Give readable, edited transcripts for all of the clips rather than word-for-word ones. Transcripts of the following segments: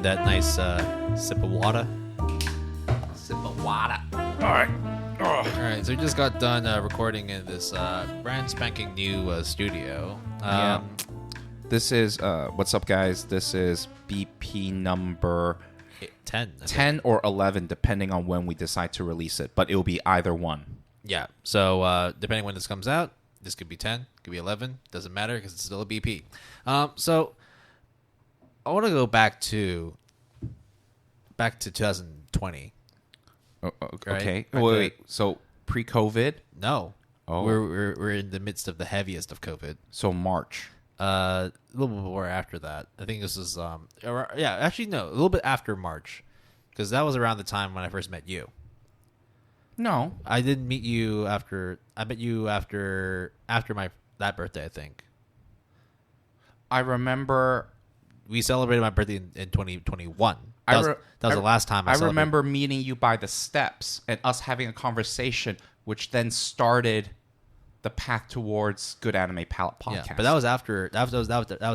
enjoying that nice sip of water. Sip of water. All right, so we just got done recording in this brand spanking new studio. This is, what's up, guys? This is BP number 10 or 11, depending on when we decide to release it. But it will be either one. Yeah, so depending when this comes out, this could be 10, could be 11. Doesn't matter because it's still a BP. So I want to go back to 2020. Okay. Right? Wait. So pre-COVID? No. Oh. We're in the midst of the heaviest of COVID. So March. A little bit more after that. I think this is a little bit after March, because that was around the time when I first met you. No, I didn't meet you after. I met you after that birthday, I think. I remember We celebrated my birthday in 2021. That was the last time I remember meeting you by the steps and us having a conversation, which then started the path towards Good Anime Palette podcast. Yeah, but that was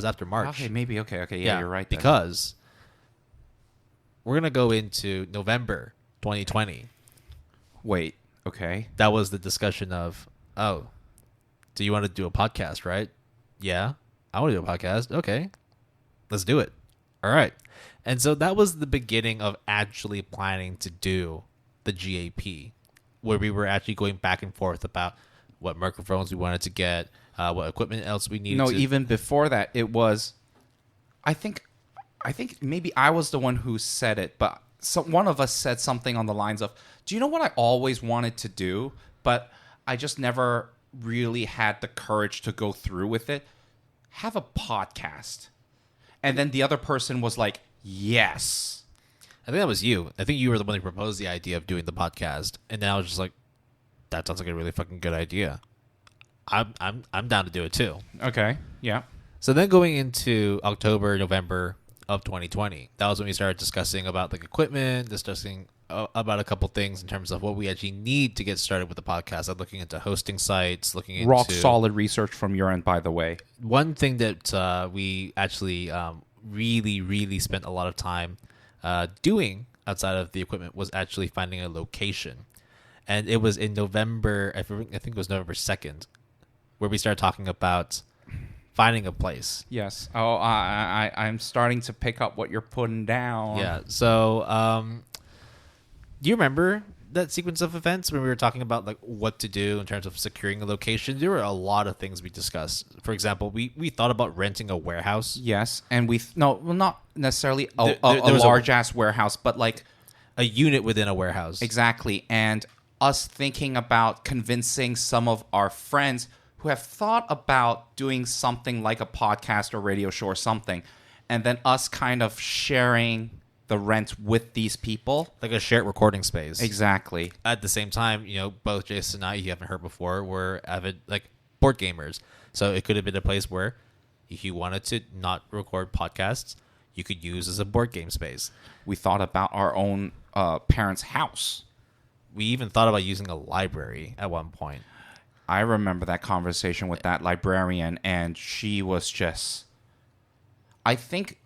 after March. Okay, maybe. Okay. Yeah, you're right. Then. Because we're gonna go into November 2020. Wait. Okay. That was the discussion of, oh, do you want to do a podcast, right? Yeah, I want to do a podcast. Okay, let's do it. All right. And so that was the beginning of actually planning to do the GAP, where we were actually going back and forth about what microphones we wanted to get, what equipment else we needed. No, even before that, it was. I think maybe I was the one who said it, but one of us said something on the lines of, "Do you know what I always wanted to do, but I just never really had the courage to go through with it? Have a podcast." And then the other person was like, "Yes." I think that was you. I think you were the one who proposed the idea of doing the podcast, and then I was just like, that sounds like a really fucking good idea. I'm down to do it too. Okay. Yeah. So then going into October, November of 2020, that was when we started discussing about like equipment, discussing about a couple things in terms of what we actually need to get started with the podcast. I'm looking into hosting sites, looking into rock solid research from your end, by the way. One thing that we actually really spent a lot of time doing outside of the equipment was actually finding a location. And it was in November, I think it was November 2nd, where we started talking about finding a place. Yes. Oh, I'm starting to pick up what you're putting down. Yeah. So, do you remember that sequence of events when we were talking about like what to do in terms of securing a location? There were a lot of things we discussed. For example, we thought about renting a warehouse. Yes, and not necessarily a large-ass warehouse, but like a unit within a warehouse. Exactly. And us thinking about convincing some of our friends who have thought about doing something like a podcast or radio show or something, and then us kind of sharing the rent with these people. Like a shared recording space. Exactly. At the same time, both Jason and I, you haven't heard before, were avid like board gamers. So it could have been a place where if you wanted to not record podcasts, you could use as a board game space. We thought about our own parents' house. We even thought about using a library at one point. I remember that conversation with that librarian, and she was just... I think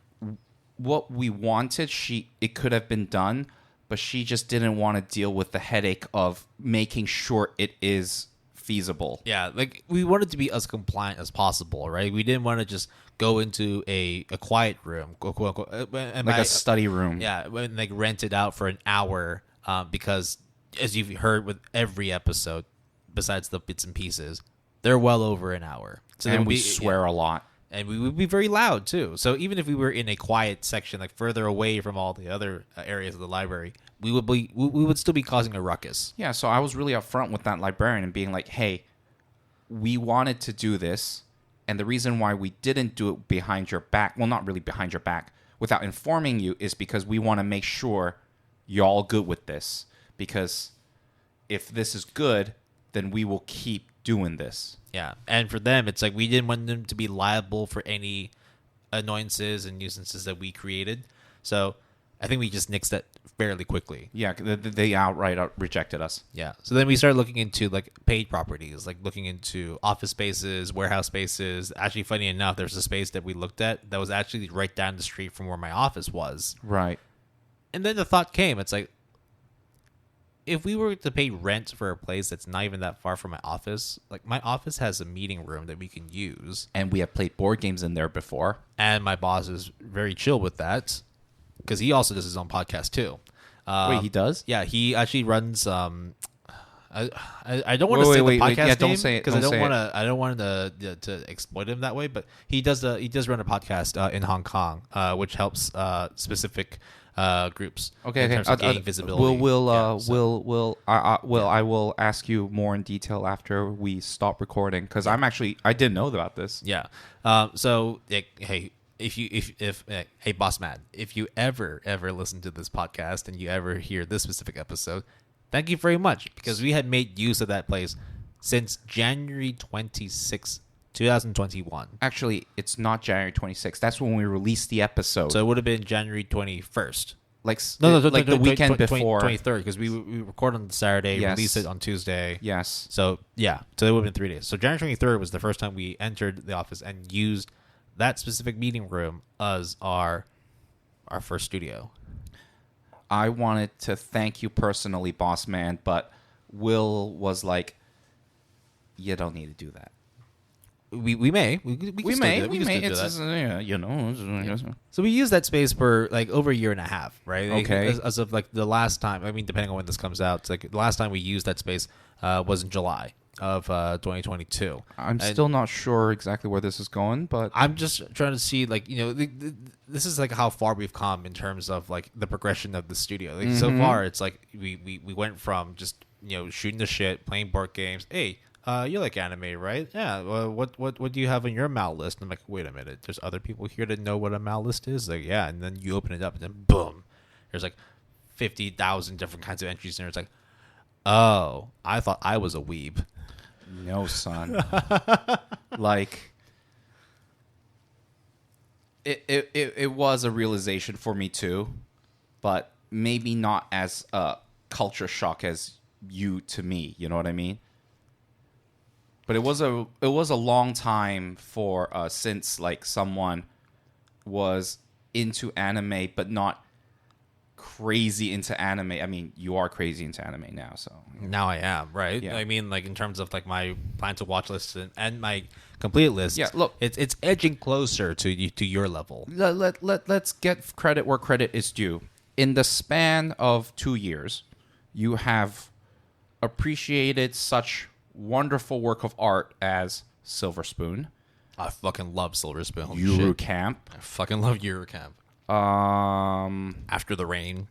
what we wanted, it could have been done, but she just didn't want to deal with the headache of making sure it is feasible. Yeah, like we wanted to be as compliant as possible, right? We didn't want to just go into a quiet room, quote, unquote, like a study room. Yeah, and like rent it out for an hour because... as you've heard with every episode, besides the bits and pieces, they're well over an hour. So and we swear a lot. And we would be very loud, too. So even if we were in a quiet section, like further away from all the other areas of the library, we would still be causing a ruckus. Yeah, so I was really upfront with that librarian and being like, hey, we wanted to do this, and the reason why we didn't do it behind your back, well, not really behind your back, without informing you, is because we want to make sure you're all good with this. Because if this is good, then we will keep doing this. Yeah, and for them, it's like we didn't want them to be liable for any annoyances and nuisances that we created. So I think we just nixed it fairly quickly. Yeah, they outright rejected us. Yeah. So then we started looking into like paid properties, like looking into office spaces, warehouse spaces. Actually, funny enough, there's a space that we looked at that was actually right down the street from where my office was. Right. And then the thought came, it's like, if we were to pay rent for a place that's not even that far from my office, like my office has a meeting room that we can use. And we have played board games in there before. And my boss is very chill with that because he also does his own podcast too. Wait, he does? Yeah, he actually runs. I don't want to say the podcast Yeah, don't name say it. because Don't say I don't want to exploit him that way. But he does run a podcast in Hong Kong, which helps specific groups. Okay, in okay. terms of gaining visibility. I will ask you more in detail after we stop recording because I didn't know about this. Yeah. So hey. Hey boss man, if you ever listen to this podcast and you ever hear this specific episode, thank you very much because we had made use of that place since January 26th, 2021. Actually, it's not January 26th. That's when we released the episode. So it would have been January 21st. Like the weekend before 23rd because we record on Saturday, Yes. release it on Tuesday. Yes. So yeah, so it would have been 3 days. So January 23rd was the first time we entered the office and used that specific meeting room as our first studio. I wanted to thank you personally, boss man, but Will was like, "You don't need to do that." We may can still do that. We can still do It's that. just, you know. So we used that space for like over a year and a half, right? Like, Okay. as of like the last time, I mean, depending on when this comes out, it's like the last time we used that space was in July of 2022. I'm still not sure exactly where this is going, but I'm just trying to see, like, you know, this is like how far we've come in terms of like the progression of the studio. Like so far, it's like we went from just, you know, shooting the shit, playing board games. Hey, you like anime, right? Yeah. Well, what do you have on your Mal list? And I'm like, wait a minute. There's other people here that know what a Mal list is. Like, yeah. And then you open it up, and then boom, there's like 50,000 different kinds of entries, and it's like, oh, I thought I was a weeb. no, son. Like, it was a realization for me too, but maybe not as a culture shock as you to me. You know what I mean? But it was a long time for since like someone was into anime, but not crazy into anime. I mean, you are crazy into anime now, so Now I am, right? Yeah. I mean, like in terms of like my plan to watch list and my complete list. Yeah, look. it's edging closer to your level. let's get credit where credit is due. In the span of 2 years, you have appreciated such wonderful work of art as Silver Spoon, I fucking love Silver Spoon. Holy Yuru shit. Camp. I fucking love Eurocamp. After the Rain.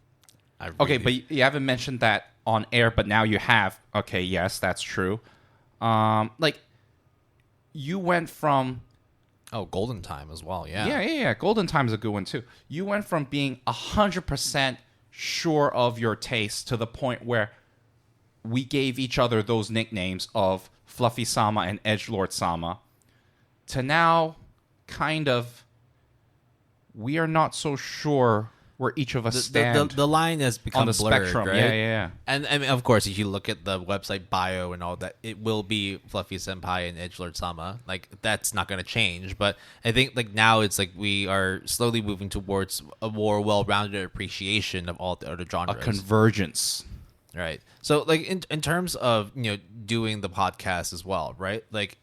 Okay, but you haven't mentioned that on air, but now you have. Okay, yes, that's true. Like, you went from Oh, Golden Time as well. Yeah. yeah. Golden Time is a good one too. You went from being 100% sure of your taste to the point where we gave each other those nicknames of Fluffy Sama and Edgelord Sama, to now kind of we are not so sure where each of us stand The line has become on the blurred, spectrum. right? Yeah. And I mean, of course, if you look at the website bio and all that, it will be Fluffy Senpai and Edgelord Sama. Like, that's not going to change. But I think like now it's like we are slowly moving towards a more well-rounded appreciation of all the other A genres. convergence. Right. So like in terms of, you know, doing the podcast as well, right? Like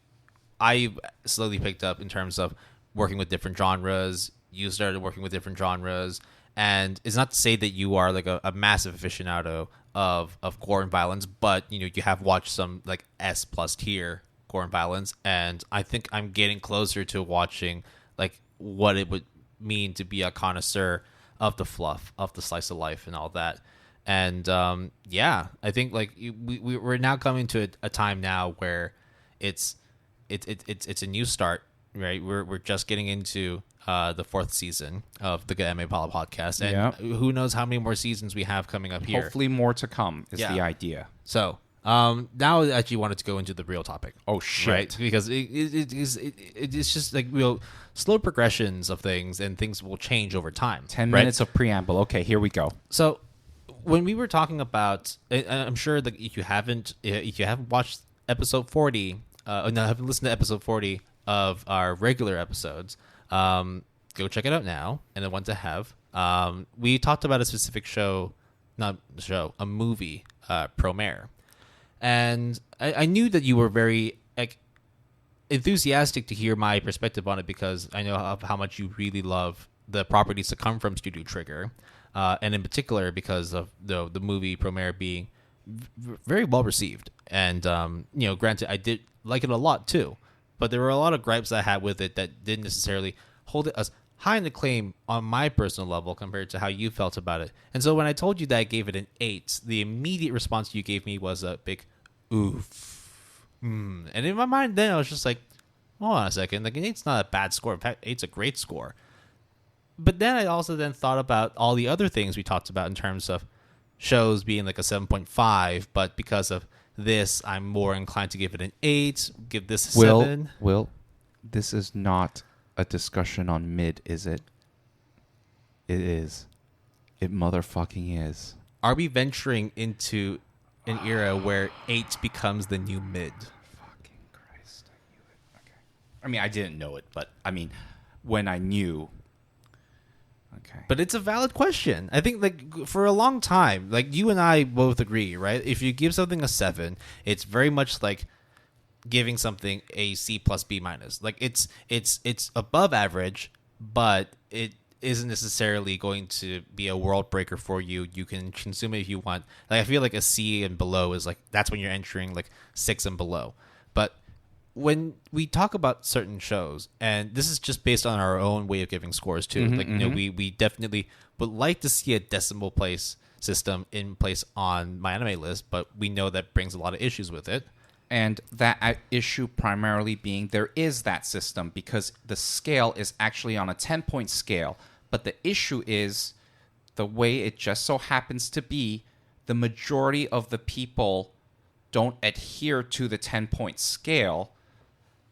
I slowly picked up in terms of working with different genres. You started working with different genres. And it's not to say that you are like a massive aficionado of gore and violence, but you know, you have watched some like S plus tier gore and violence, and I think I'm getting closer to watching like what it would mean to be a connoisseur of the fluff, of the slice of life and all that. And yeah, I think like we're now coming to a time now where it's a new start, right? We're just getting into the 4th season of the Good Anime Pala podcast, and Yeah. who knows how many more seasons we have coming up here. Hopefully more to come is Yeah. the idea. So Now I actually wanted to go into the real topic. Oh shit! Right, because it's just like slow progressions of things, and things will change over time. 10 right? minutes of preamble. Okay, here we go. So when we were talking about, and I'm sure that if you haven't watched episode 40, haven't listened to episode 40 of our regular episodes, go check it out now. And the ones I have, we talked about a specific show, not show, a movie, Promare. And I knew that you were very enthusiastic to hear my perspective on it because I know how much you really love the properties that come from Studio Trigger, and in particular because of the movie Promare being very well received. And granted, I did like it a lot too, but there were a lot of gripes I had with it that didn't necessarily hold it as high in acclaim on my personal level compared to how you felt about it. And so when I told you that I gave it an 8, the immediate response you gave me was a big oof. And in my mind then I was just like, hold on a second, like an 8's not a bad score. In fact, 8's a great score. But then I also then thought about all the other things we talked about in terms of shows being like a 7.5, but because of this, I'm more inclined to give it an 8, give this a 7. Will, this is not a discussion on mid, is it? It is. It motherfucking is. Are we venturing into an era where 8 becomes the new mid? Fucking Christ. I knew it. Okay. I mean, I didn't know it, but I mean, when I knew. Okay. But it's a valid question. I think like for a long time, like you and I both agree, right? If you give something a 7, it's very much like giving something a C plus B minus. Like it's above average, but it isn't necessarily going to be a world breaker for you. You can consume it if you want. Like I feel like a C and below is like that's when you're entering like 6 and below. But when we talk about certain shows, and this is just based on our own way of giving scores too, we definitely would like to see a decimal place system in place on my anime list, but we know that brings a lot of issues with it. And that issue primarily being there is that system because the scale is actually on a 10-point scale. But the issue is the way it just so happens to be, the majority of the people don't adhere to the 10-point scale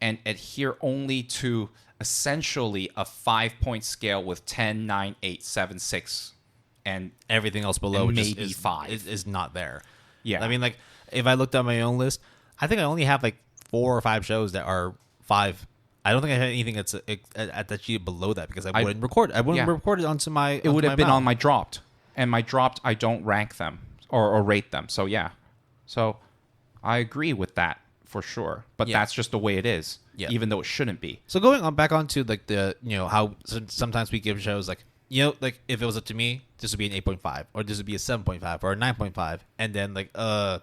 and adhere only to essentially a 5-point scale with 10, 9, 8, 7, 6, and everything else below and which maybe 5 is not there. Yeah. I mean, like if I looked at my own list, I think I only have like 4 or 5 shows that are 5. I don't think I have anything that's actually below that because I wouldn't record. I wouldn't record it onto my. It would have been on my dropped, and my dropped I don't rank them or rate them. So yeah, so I agree with that for sure. But that's just the way it is, even though it shouldn't be. So going on back onto like the how sometimes we give shows like like if it was up to me, this would be an 8.5 or this would be a 7.5 or a 9.5, and then like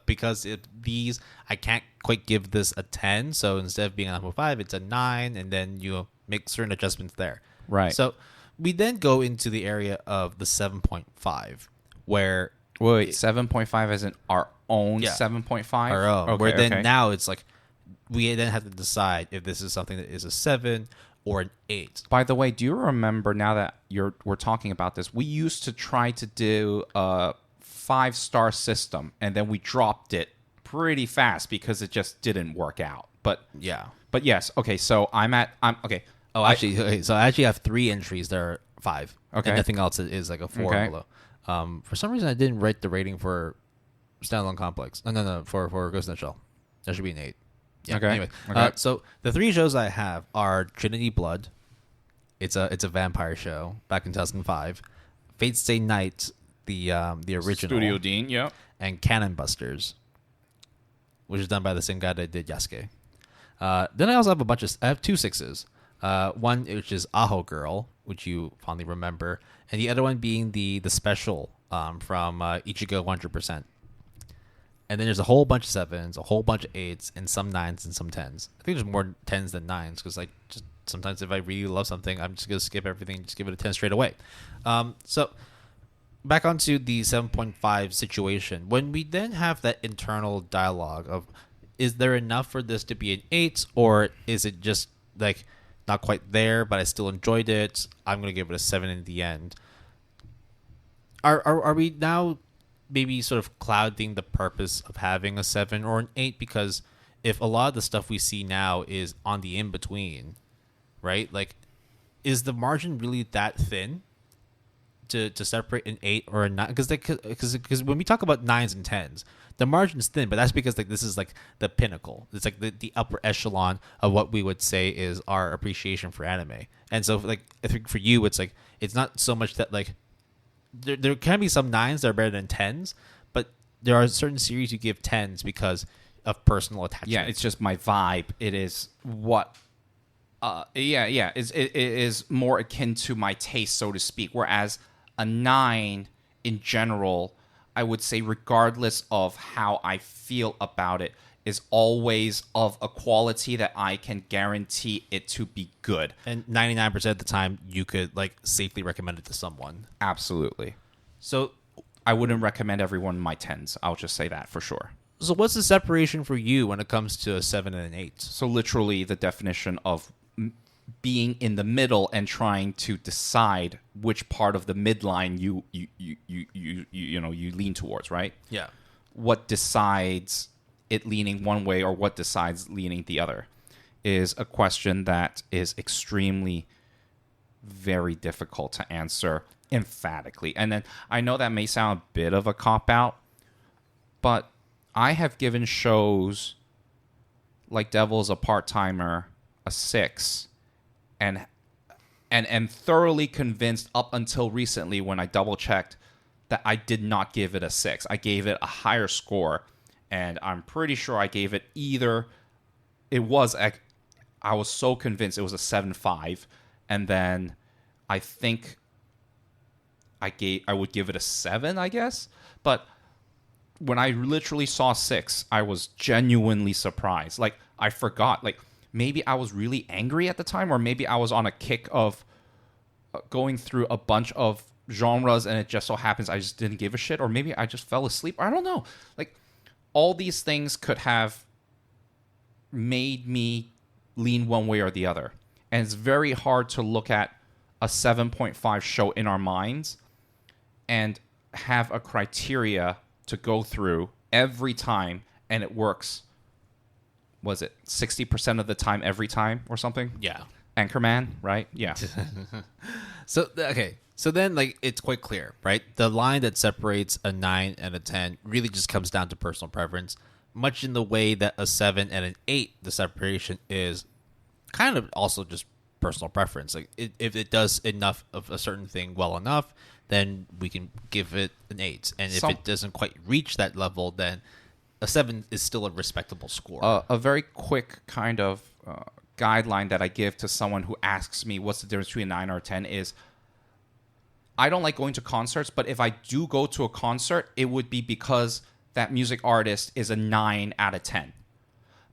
because these I can't quite give this a 10, so instead of being a 9.5 it's a 9, and then you make certain adjustments there. Right. So we then go into the area of the 7.5 where wait 7.5 isn't our own 7.5 our own, okay, where then now it's like we then have to decide if this is something that is a 7 or an 8. By the way, do you remember now that we're talking about this, we used to try to do a 5-star system and then we dropped it pretty fast because it just didn't work out. But yes, okay, so I'm okay. Oh, actually, okay, so I actually have 3 entries that are 5. Okay. And nothing else is like a 4 or below. For some reason I didn't write the rating for Standalone Complex. No, for Ghost in the Shell. That should be an 8. Yeah. Okay. Anyway, so the 3 shows I have are Trinity Blood. It's a vampire show back in 2005. Fate Stay Night, the original Studio Dean, yeah, and Cannon Busters, which is done by the same guy that did Yasuke. Then I also have I have 2 6s. One which is Aho Girl, which you fondly remember, and the other one being the special from Ichigo 100%. And then there's a whole bunch of 7s, a whole bunch of 8s, and some 9s and some 10s. I think there's more 10s than 9s because like just sometimes if I really love something, I'm just gonna skip everything and just give it a 10 straight away. So back onto the 7.5 situation. When we then have that internal dialogue of, is there enough for this to be an 8, or is it just like not quite there, but I still enjoyed it? I'm gonna give it a 7 in the end. Are we now maybe sort of clouding the purpose of having a 7 or an 8, because if a lot of the stuff we see now is on the in between, right? Like, is the margin really that thin to separate an 8 or a 9? Because when we talk about 9s and 10s, the margin's thin, but that's because like this is like the pinnacle. It's like the upper echelon of what we would say is our appreciation for anime. And so like I think for you, it's like it's not so much that like there can be some 9s that are better than 10s, but there are certain series you give 10s because of personal attachment. Yeah, it's just my vibe. It is what it is more akin to my taste, so to speak. Whereas a 9 in general, I would say, regardless of how I feel about it, is always of a quality that I can guarantee it to be good. And 99% of the time, you could like safely recommend it to someone. Absolutely. So I wouldn't recommend everyone my 10s. I'll just say that for sure. So what's the separation for you when it comes to a 7 and an 8? So literally the definition of being in the middle and trying to decide which part of the midline you lean towards, right? Yeah. What decides it leaning one way or what decides leaning the other is a question that is extremely very difficult to answer emphatically. And then I know that may sound a bit of a cop-out, but I have given shows like Devil's a Part-Timer a 6 and am thoroughly convinced up until recently when I double-checked that I did not give it a 6. I gave it a higher score, and I'm pretty sure I gave it either... I was so convinced it was a 7.5, and then I think I would give it a 7, I guess. But when I literally saw 6, I was genuinely surprised. Like, I forgot. Like, maybe I was really angry at the time, or maybe I was on a kick of going through a bunch of genres, and it just so happens I just didn't give a shit, or maybe I just fell asleep. I don't know. Like, all these things could have made me lean one way or the other. And it's very hard to look at a 7.5 show in our minds and have a criteria to go through every time, and it works. Was it 60% of the time every time or something? Yeah. Anchorman, right? Yeah. So then like it's quite clear, right? The line that separates a 9 and a 10 really just comes down to personal preference, much in the way that a 7 and an 8, the separation is kind of also just personal preference. Like if it does enough of a certain thing well enough, then we can give it an 8. And if it doesn't quite reach that level, then a 7 is still a respectable score. A very quick kind of guideline that I give to someone who asks me what's the difference between a 9 or a 10 is, I don't like going to concerts, but if I do go to a concert, it would be because that music artist is a 9 out of 10.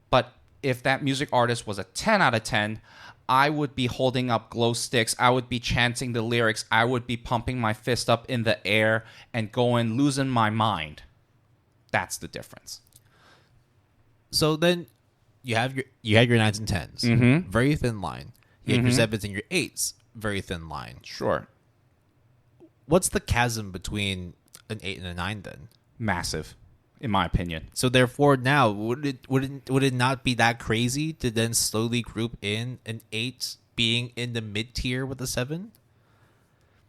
But if that music artist was a 10 out of 10, I would be holding up glow sticks. I would be chanting the lyrics. I would be pumping my fist up in the air and losing my mind. That's the difference. So then you had your 9s and 10s. Mm-hmm. Very thin line. You had your 7s and your 8s. Very thin line. Sure. What's the chasm between an 8 and a 9 then? Massive, in my opinion. So therefore now, would it not be that crazy to then slowly group in an 8 being in the mid tier with a 7?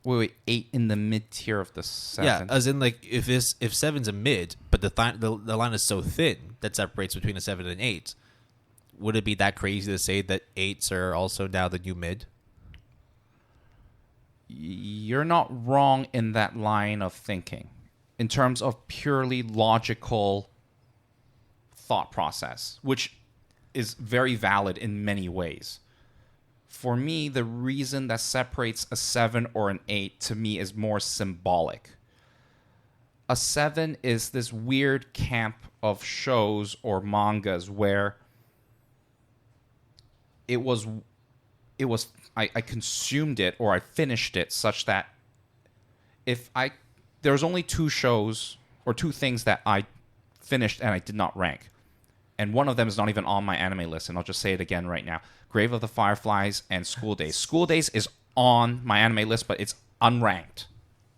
Wait, 8 in the mid tier of the 7? Yeah, as in like if 7's a mid, but the line is so thin that separates between a 7 and an 8, would it be that crazy to say that 8s are also now the new mid? You're not wrong in that line of thinking. In terms of purely logical thought process, which is very valid in many ways. For me, the reason that separates a 7 or an 8 to me is more symbolic. A 7 is this weird camp of shows or mangas where I consumed it or I finished it such that there's only 2 shows or 2 things that I finished and I did not rank. And one of them is not even on my anime list, and I'll just say it again right now. Grave of the Fireflies and School Days. School Days is on my anime list, but it's unranked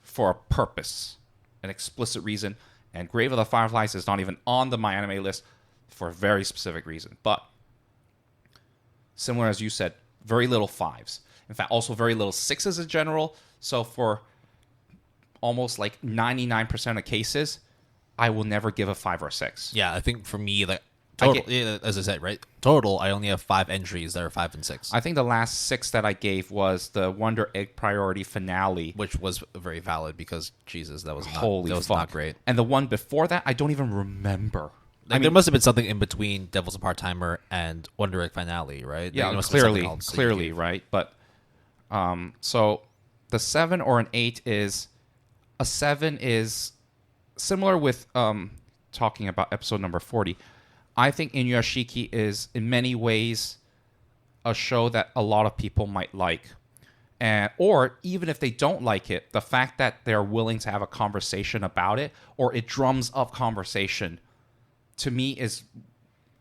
for a purpose. an explicit reason. And Grave of the Fireflies is not even on the My Anime list for a very specific reason. But similar as you said, very little 5s. In fact, also very little 6s in general. So for almost like 99% of cases, I will never give a 5 or 6. Yeah, I think for me, like total, as I said, right? Total, I only have 5 entries that are 5 and 6. I think the last 6 that I gave was the Wonder Egg Priority Finale, which was very valid because Jesus, that was holy not great. And the one before that, I don't even remember. Like, there must have been something in between Devil's a Part-Timer and Wonder Egg Finale, right? Yeah, clearly, right? But so the 7 or an 8 is a 7 is similar with talking about episode number 40. I think Inuyashiki is in many ways a show that a lot of people might like. Or even if they don't like it, the fact that they're willing to have a conversation about it, or it drums up conversation, to me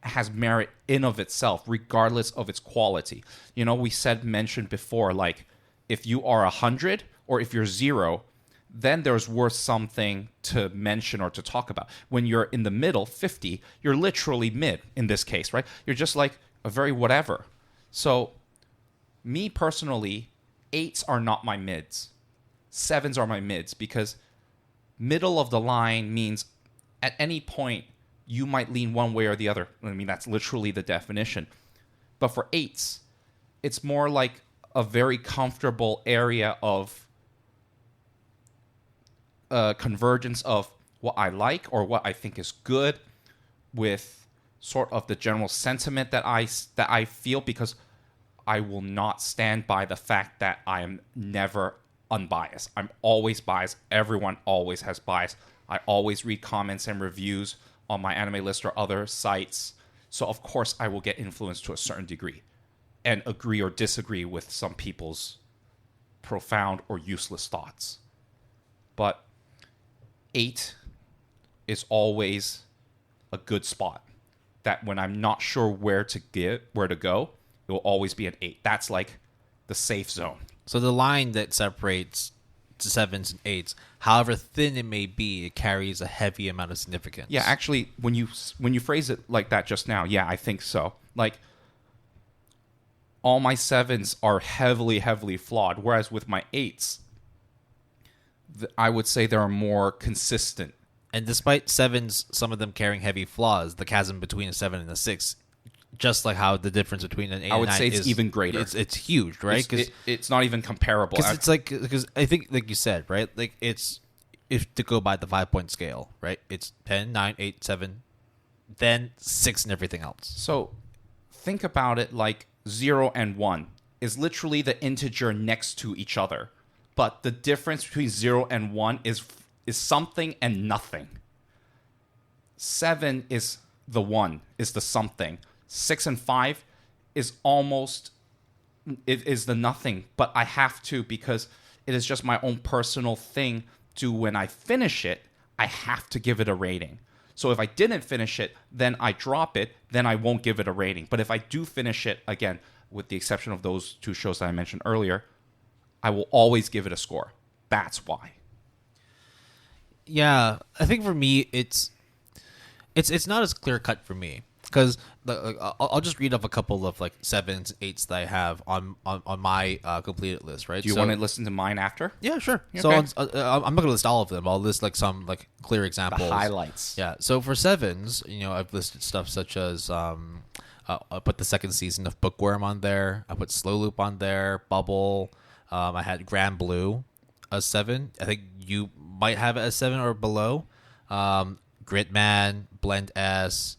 has merit in of itself, regardless of its quality. You know, we mentioned before, like, if you are 100 or if you're 0, then there's worth something to mention or to talk about. When you're in the middle, 50, you're literally mid in this case, right? You're just like a very whatever. So me personally, 8s are not my mids. 7s are my mids, because middle of the line means at any point you might lean one way or the other. I mean, that's literally the definition. But for 8s, it's more like a very comfortable area of convergence of what I like or what I think is good with sort of the general sentiment that I feel, because I will not stand by the fact that I am never unbiased. I'm always biased. Everyone always has bias. I always read comments and reviews on My Anime List or other sites. So of course I will get influenced to a certain degree and agree or disagree with some people's profound or useless thoughts. But 8 is always a good spot. That when I'm not sure where to go, it will always be an 8. That's like the safe zone. So the line that separates 7s and 8s, however thin it may be, it carries a heavy amount of significance. Yeah, actually, when you phrase it like that just now, yeah, I think so. Like, all my 7s are heavily, heavily flawed, whereas with my 8s, I would say they're more consistent. And despite 7s, some of them carrying heavy flaws, the chasm between a 7 and a 6, just like how the difference between an 8 and 9 is... I would say it's even greater. It's huge, right? It's not even comparable. Because I think, like you said, right? Like, it's... If to go by the 5-point scale, right? It's 10, 9, 8, 7, then 6 and everything else. So think about it like 0 and 1 is literally the integer next to each other. But the difference between 0 and 1 is something and nothing. 7 is the 1, is the something. 6 and 5 is almost... It is the nothing. But I have to, because it is just my own personal thing to, when I finish it, I have to give it a rating. So if I didn't finish it, then I drop it, then I won't give it a rating. But if I do finish it, again, with the exception of those 2 shows that I mentioned earlier, I will always give it a score. That's why. Yeah, I think for me, it's not as clear cut for me, because I'll just read off a couple of like 7s and 8s that I have on my completed list, right? Do you want to listen to mine after? Yeah, sure. Okay. So I'm not gonna list all of them. I'll list like some like clear examples, the highlights. Yeah. So for 7s, I've listed stuff such as I put the 2nd season of Bookworm on there. I put Slow Loop on there. Bubble. I had Grand Blue as 7. I think you might have it as 7 or below. Gridman, Blend S,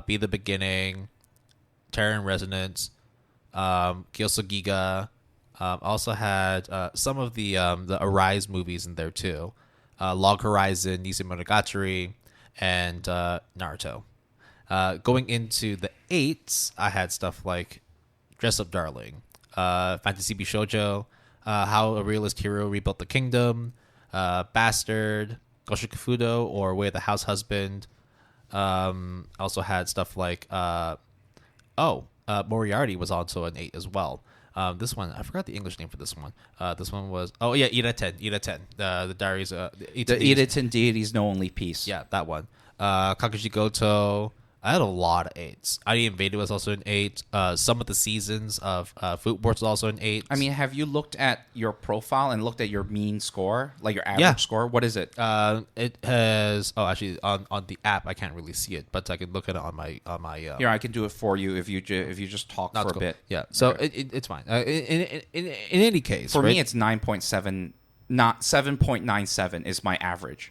Be the Beginning, Terran Resonance, Kyoso Giga. Also had some of the Arise movies in there too. Log Horizon, Nisei Monogatari, and Naruto. Going into the 8s, I had stuff like Dress Up Darling, Fantasy B Shoujo, How a Realist Hero Rebuilt the Kingdom, Bastard, Goshoku Fudo, or Way of the House Husband. Also had stuff like Moriarty was also an 8 as well. This one, I forgot the English name for this one. This one was Ira-ten. The Diaries. The Iraten Deities Know Only Peace. Yeah, that one. Kakashi Goto. I had a lot of 8s. ID Invaded was also an 8. Some of the seasons of Food Wars was also an 8. I mean, have you looked at your profile and looked at your mean score, like your average score? What is it? It has. Oh, actually, on the app, I can't really see it, but I can look at it on my. Here, I can do it for you if you just talk for a bit. Yeah, so it's fine. In any case, for right? me, it's 9.7, not 7.97 is my average.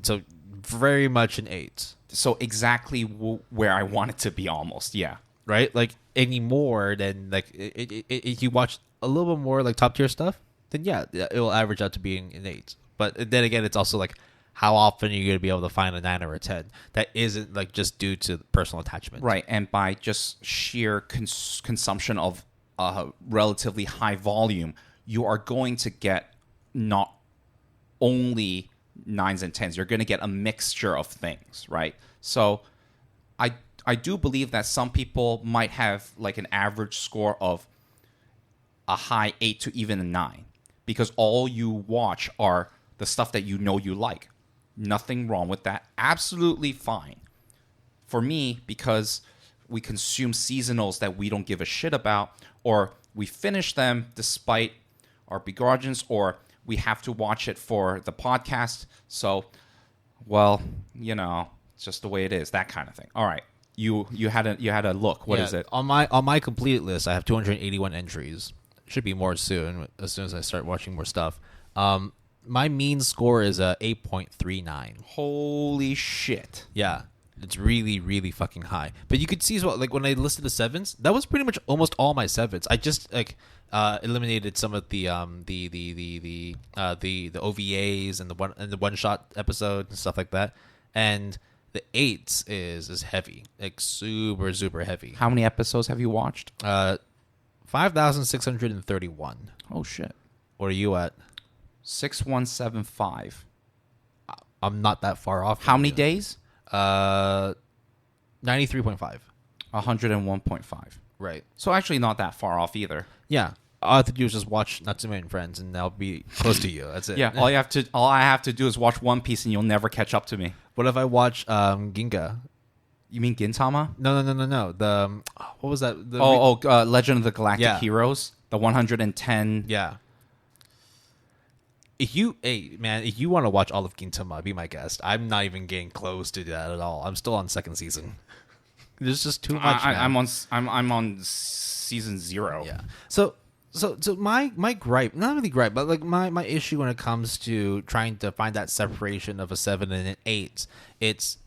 So very much an 8. So exactly where I want it to be, almost. Yeah. Right? Like any more than like if you watch a little bit more like top tier stuff, then yeah, it will average out to being an 8. But then again, it's also like how often are you going to be able to find a 9 or a 10 that isn't like just due to personal attachment, right? And by just sheer consumption of relatively high volume, you are going to get not only 9s and 10s. You're going to get a mixture of things, right? So I do believe that some people might have like an average score of a high 8 to even a 9 because all you watch are the stuff that you know you like. Nothing wrong with that. Absolutely fine. For me, because we consume seasonals that we don't give a shit about, or we finish them despite our begrudgings, or we have to watch it for the podcast. So, well, it's just the way it is. That kind of thing. All right, you had a look. What is it on my complete list? I have 281 entries. Should be more soon. As soon as I start watching more stuff. My mean score is a 8.39. Holy shit! Yeah, it's really, really fucking high. But you could see as well, like when I listed the 7s, that was pretty much almost all my 7s. I just eliminated some of the OVAs and the one shot episode and stuff like that. And the 8s is heavy, like super super heavy. How many episodes have you watched? 5,631. Oh shit! What are you at? 6175. I'm not that far off. How many days? 93.5. 101.5. Right. So actually not that far off either. Yeah. All I have to do is just watch Natsume and Friends, and I'll be close to you. That's it. Yeah. All I have to do is watch One Piece, and you'll never catch up to me. What if I watch Ginga? You mean Gintama? No. The what was that? Legend of the Galactic Heroes. The 110. Yeah. If you want to watch all of Gintama, be my guest. I'm not even getting close to that at all. I'm still on 2nd season. There's just too much. I'm on season 0. Yeah. So my gripe, not really gripe, but like my issue when it comes to trying to find that separation of a 7 and an 8, it's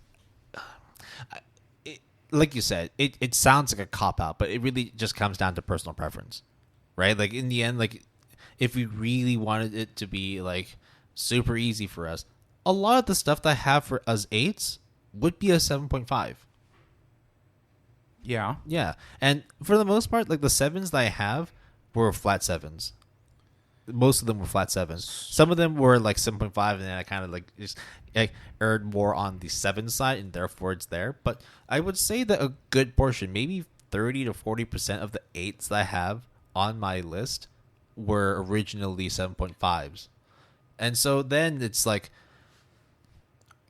like you said, it sounds like a cop out, but it really just comes down to personal preference, right? Like in the end, like if we really wanted it to be like super easy for us, a lot of the stuff that I have for us 8s would be a 7.5. Yeah. Yeah. And for the most part, like the 7s that I have were flat 7s. Most of them were flat 7s. Some of them were like 7.5, and then I kind of like just erred more on the 7 side, and therefore it's there. But I would say that a good portion, maybe 30 to 40% of the 8s that I have on my list were originally 7.5s. And so then it's like,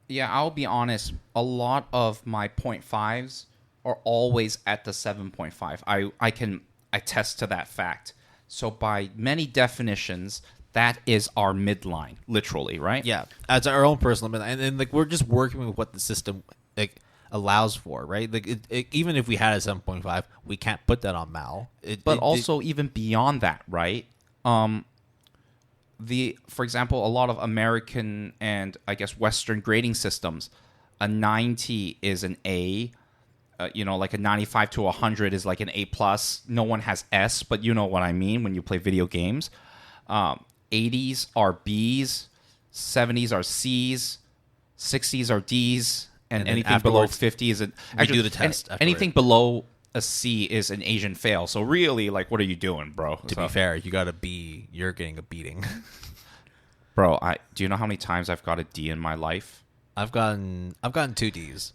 yeah, I'll be honest, a lot of my 0.5s are always at the 7.5. I can attest to that fact. So by many definitions, that is our midline, literally, right? yeah, as our own personal midline. And like we're just working with what the system like allows for, right? Like even if we had a 7.5, we can't put that on Mal. Even beyond that, right? For example, a lot of American and I guess Western grading systems, a 90 is an A. Like a 95 to 100 is like an A+. No one has S, but you know what I mean when you play video games. 80s are Bs, 70s are Cs, 60s are Ds, and anything below 50 is an... We do the test. Anything below a C is an Asian fail. So really, like, what are you doing, bro? To be fair, you got a B, you're getting a beating. Bro, do you know how many times I've got a D in my life? I've gotten 2 Ds.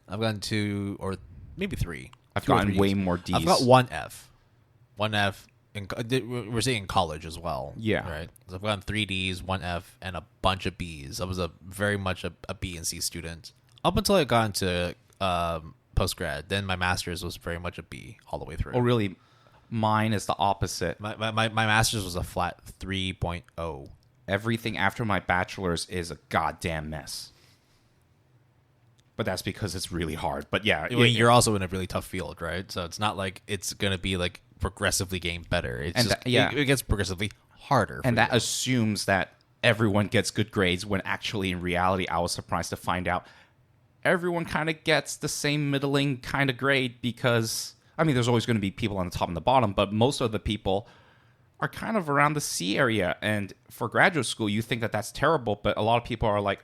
I've gotten 2 or maybe 3. I've gotten way more Ds. I've got 1 F. 1 F, we're saying college as well. Yeah. Right. So I've gotten 3Ds, one F, and a bunch of Bs. I was very much a B and C student up until I got into post grad. Then my master's was very much a B all the way through. Oh, really? Mine is the opposite. My master's was a flat 3.0. Everything after my bachelor's is a goddamn mess. But that's because it's really hard. But yeah, I mean, you're also in a really tough field, right? So it's not like it's gonna be like progressively getting better. It's just it gets progressively harder. And that assumes that everyone gets good grades when actually in reality I was surprised to find out everyone kind of gets the same middling kind of grade because I mean there's always going to be people on the top and the bottom, but most of the people are kind of around the C area. And for graduate school, you think that that's terrible, but a lot of people are like,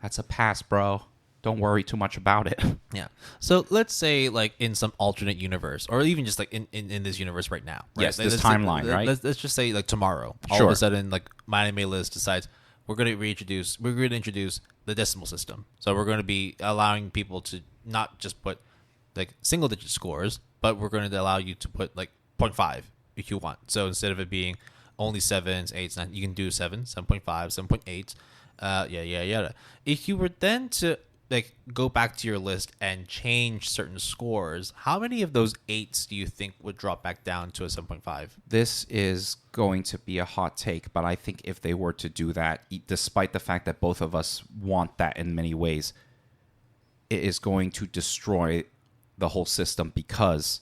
that's a pass, bro. Don't worry too much about it. Yeah. So let's say like in some alternate universe, or even just like in this universe right now. Right? Yes, this timeline, right? Let's just say like tomorrow, all of a sudden, like my anime list decides we're going to introduce the decimal system. So we're going to be allowing people to not just put like single digit scores, but we're going to allow you to put like 0.5 if you want. So instead of it being only 7s, 8s, 9s, you can do 7, 7.5, 7.8. Yeah. If you were then to like go back to your list and change certain scores, how many of those 8s do you think would drop back down to a 7.5? This is going to be a hot take, but I think if they were to do that, despite the fact that both of us want that in many ways, it is going to destroy the whole system because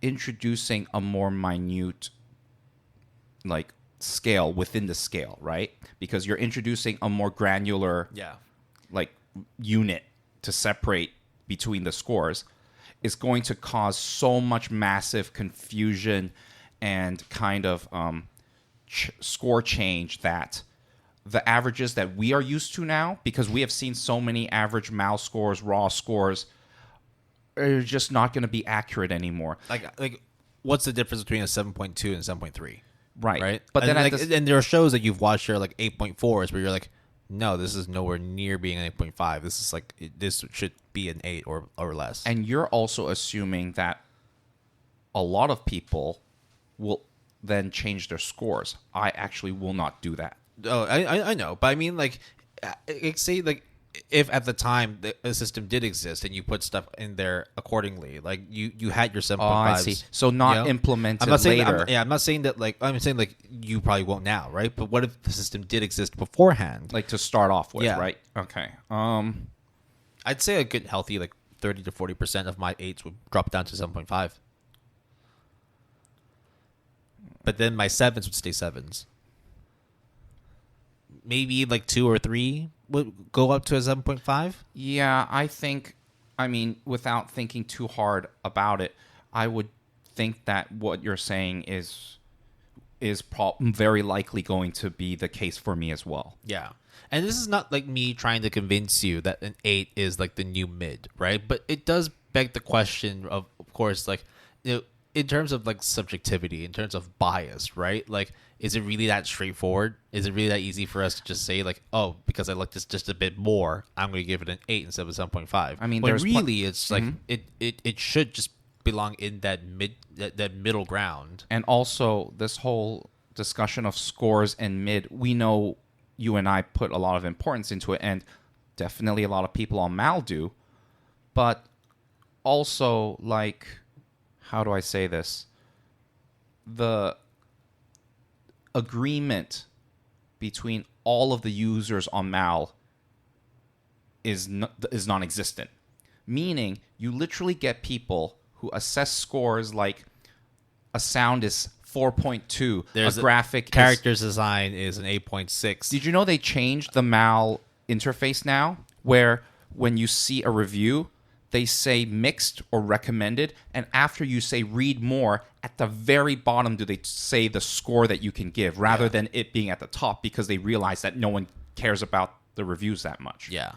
introducing a more minute like scale within the scale, right? Because you're introducing a more granular like unit to separate between the scores is going to cause so much massive confusion and kind of score change that the averages that we are used to now, because we have seen so many average MAL scores, raw scores, are just not going to be accurate anymore. Like what's the difference between a 7.2 and 7.3? Right. But then and there are shows that you've watched that are like 8.4s where you're like, no, this is nowhere near being an 8.5. This is like this should be an 8 or less. And you're also assuming that a lot of people will then change their scores. I actually will not do that. Oh, I know, but I mean like say like if at the time the system did exist and you put stuff in there accordingly, like you had your 7.5s. Oh, I see. So not implemented I'm not saying later. I'm not saying that like I'm saying like you probably won't now, right? But what if the system did exist beforehand? Like to start off with, Yeah. right? Okay. I'd say a good healthy like 30 to 40% of my 8s would drop down to 7.5. But then my 7s would stay 7s. Maybe like 2 or 3 would go up to a 7.5. Yeah, I mean, without thinking too hard about it, I would think that what you're saying is very likely going to be the case for me as well. Yeah. And this is not like me trying to convince you that an 8 is like the new mid, right? But it does beg the question of course, like, you know, in terms of like subjectivity, in terms of bias, right? Like, is it really that straightforward? Is it really that easy for us to just say like, oh, because I like this just a bit more, I'm going to give it an 8 instead of a 7.5? I mean, when there's really it's like it should just belong in that middle ground. And also this whole discussion of scores and mid, we know you and I put a lot of importance into it, and definitely a lot of people on MAL do. But also, like, how do I say this? The agreement between all of the users on MAL is non-existent. Meaning, you literally get people who assess scores like a sound is 4.2, There's a graphic character's design is an 8.6. Did you know they changed the MAL interface now, where when you see a review, they say mixed or recommended, and after you say read more, at the very bottom do they say the score that you can give, rather than it being at the top, because they realize that no one cares about the reviews that much. Yeah,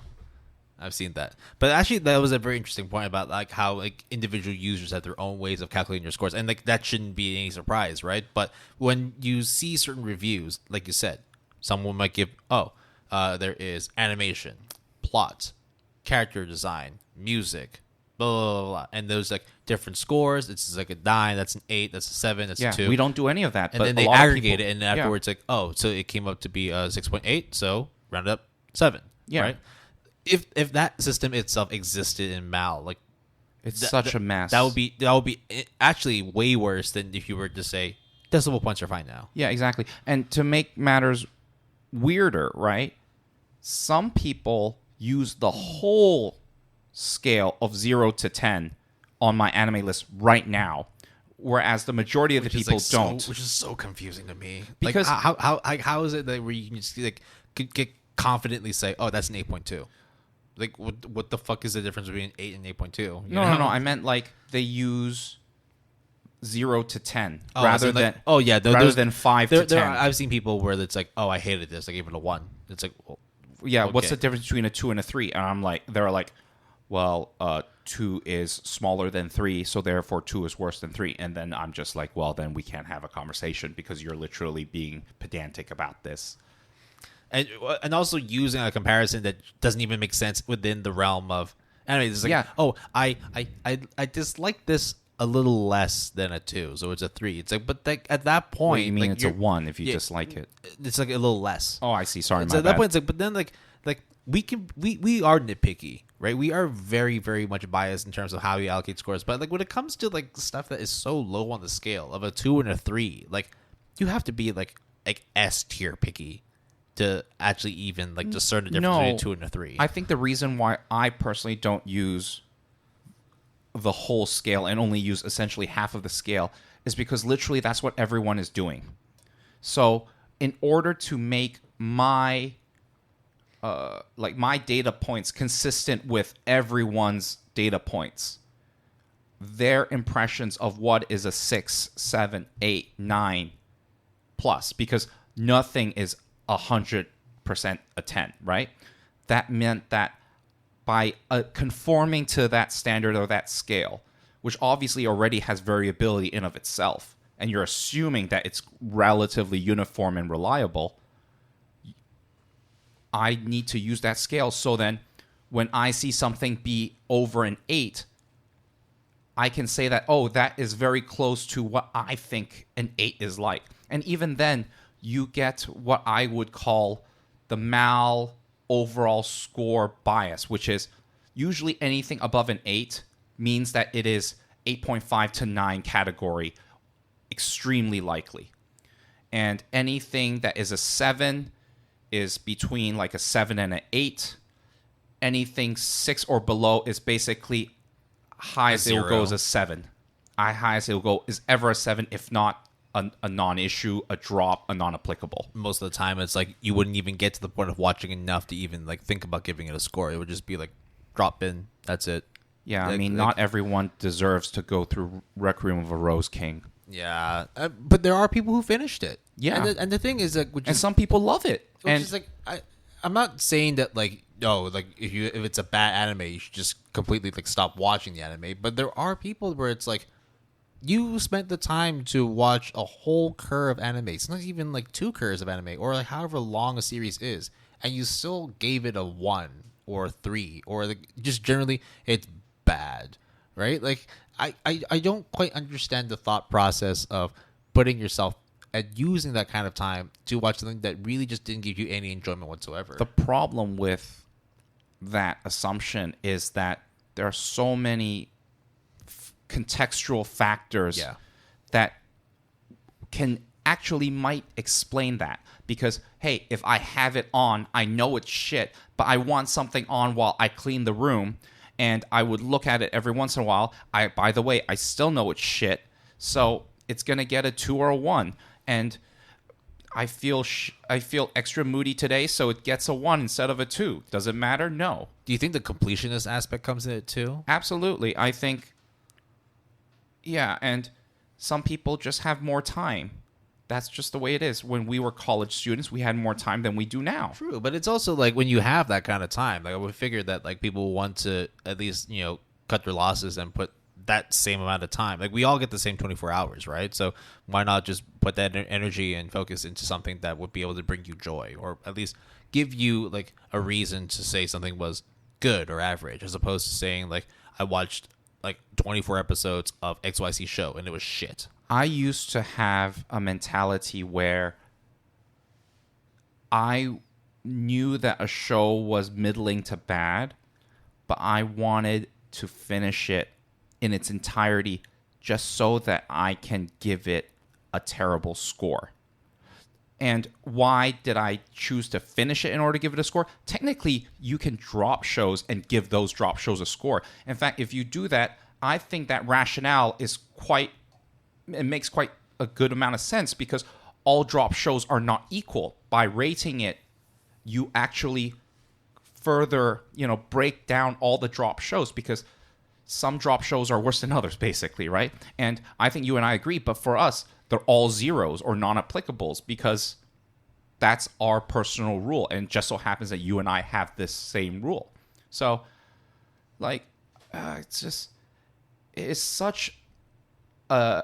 I've seen that. But actually, that was a very interesting point about like how like individual users have their own ways of calculating their scores, and like that shouldn't be any surprise, right? But when you see certain reviews, like you said, someone might give, there is animation, plot, character design, music, blah, blah, blah, blah. And there's like different scores. It's like a 9, that's an 8, that's a 7, that's a 2. We don't do any of that. And but then they a lot of aggregate people, it, and afterwards, like, oh, so it came up to be 6.8, so round up 7. Yeah. Right? If that system itself existed in Mal, like, it's such a mess. That would be actually way worse than if you were to say decimal points are fine now. Yeah, exactly. And to make matters weirder, right? Some people use the whole scale of 0 to 10 on my anime list right now, whereas the majority of the people don't. Which is so confusing to me. Because like, how is it that where you can just like get confidently say, oh, that's an 8.2? Like, what the fuck is the difference between 8 and 8.2? No. I meant like they use 0 to 10 rather than rather than 5 to 10. I've seen people where it's like, oh, I hated this. I gave it a 1. It's like, well, yeah, okay. What's the difference between a 2 and a 3? And I'm like, they're like, well, 2 is smaller than 3, so therefore 2 is worse than 3. And then I'm just like, well, then we can't have a conversation because you're literally being pedantic about this. And also using a comparison that doesn't even make sense within the realm of anime. It's like, oh, I dislike this a little less than a 2, so it's a 3. It's like, but like at that point, what do you mean like, it's a 1 if you dislike it? It's like a little less. Oh, I see. Sorry, so at that point, it's like, but then like we are nitpicky, right? We are very, very much biased in terms of how we allocate scores. But like when it comes to like stuff that is so low on the scale of a 2 and a 3, like you have to be like S tier picky to actually even like discern the difference between a 2 and a 3. I think the reason why I personally don't use the whole scale and only use essentially half of the scale is because literally that's what everyone is doing. So in order to make my my data points consistent with everyone's data points, their impressions of what is a 6, 7, 8, 9 plus, because nothing is 100% a 10, right? That meant that by conforming to that standard or that scale, which obviously already has variability in of itself, and you're assuming that it's relatively uniform and reliable, I need to use that scale. So then when I see something be over an 8, I can say that, oh, that is very close to what I think an 8 is like. And even then, you get what I would call the Mal overall score bias, which is usually anything above an 8 means that it is 8.5 to 9 category, extremely likely. And anything that is a 7 is between like a 7 and an 8. Anything 6 or below is basically high as it will go is a 7. High as it will go is ever a 7, if not a non-issue, a drop, a non-applicable. Most of the time, it's like you wouldn't even get to the point of watching enough to even like think about giving it a score. It would just be like drop in. That's it. Yeah, I mean, not everyone deserves to go through Requiem of a Rose King. Yeah, but there are people who finished it. Yeah, and the thing is that, and some people love it. And it's like I'm not saying that like like if it's a bad anime, you should just completely like stop watching the anime. But there are people where it's like, you spent the time to watch a whole curve of anime, sometimes even like 2 curves of anime, or like however long a series is, and you still gave it a 1 or 3, or like just generally it's bad, right? Like I don't quite understand the thought process of putting yourself and using that kind of time to watch something that really just didn't give you any enjoyment whatsoever. The problem with that assumption is that there are so many contextual factors that can actually might explain that. Because, hey, if I have it on, I know it's shit, but I want something on while I clean the room, and I would look at it every once in a while. By the way, I still know it's shit, so it's going to get a 2 or a 1. And I feel extra moody today, so it gets a 1 instead of a 2. Does it matter? No. Do you think the completionist aspect comes in it too? Absolutely. I think, yeah, and some people just have more time. That's just the way it is. When we were college students, we had more time than we do now. True, but it's also like when you have that kind of time, like I would figure that like people want to at least, cut their losses and put that same amount of time. Like we all get the same 24 hours, right? So why not just put that energy and focus into something that would be able to bring you joy, or at least give you like a reason to say something was good or average, as opposed to saying like, I watched like 24 episodes of XYZ show, and it was shit. I used to have a mentality where I knew that a show was middling to bad, but I wanted to finish it in its entirety just so that I can give it a terrible score. And why did I choose to finish it in order to give it a score? Technically, you can drop shows and give those drop shows a score. In fact, if you do that, I think that rationale is it makes quite a good amount of sense, because all drop shows are not equal. By rating it, you actually further, break down all the drop shows, because some drop shows are worse than others, basically, right? And I think you and I agree, but for us, they're all zeros or non-applicables, because that's our personal rule. And it just so happens that you and I have this same rule. So, it's such a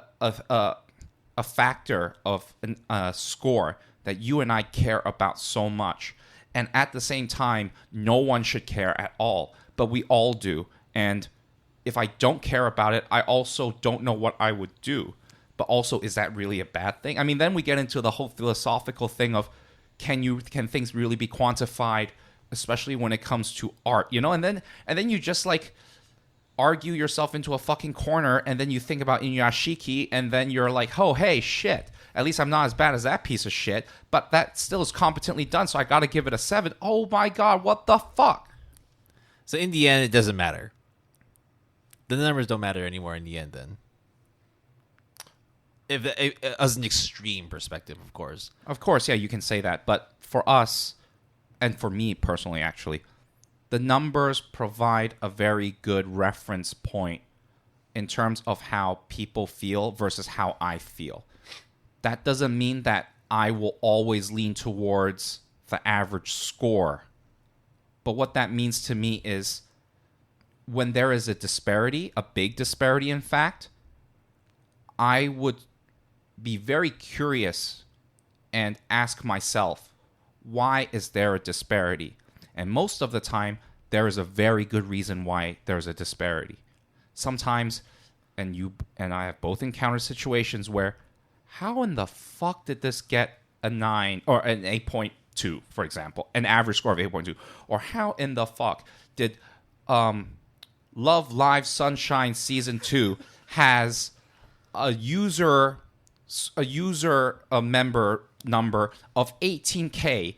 factor of a score that you and I care about so much. And at the same time, no one should care at all, but we all do. And if I don't care about it, I also don't know what I would do. But also, is that really a bad thing? I mean, then we get into the whole philosophical thing of can things really be quantified, especially when it comes to art, And then you just argue yourself into a fucking corner, and then you think about Inuyashiki, and then you're like, oh, hey, shit. At least I'm not as bad as that piece of shit, but that still is competently done, so I got to give it a 7. Oh my god, what the fuck? So in the end, it doesn't matter. The numbers don't matter anymore in the end, then. If as an extreme perspective, of course. Of course, yeah, you can say that. But for us, and for me personally, actually, the numbers provide a very good reference point in terms of how people feel versus how I feel. That doesn't mean that I will always lean towards the average score. But what that means to me is when there is a disparity, a big disparity, in fact, I would be very curious and ask myself, why is there a disparity? And most of the time, there is a very good reason why there's a disparity. Sometimes, and you and I have both encountered situations where, how in the fuck did this get a 9 or an 8.2, for example, an average score of 8.2? Or how in the fuck did Love Live Sunshine Season 2 has a member number of 18K,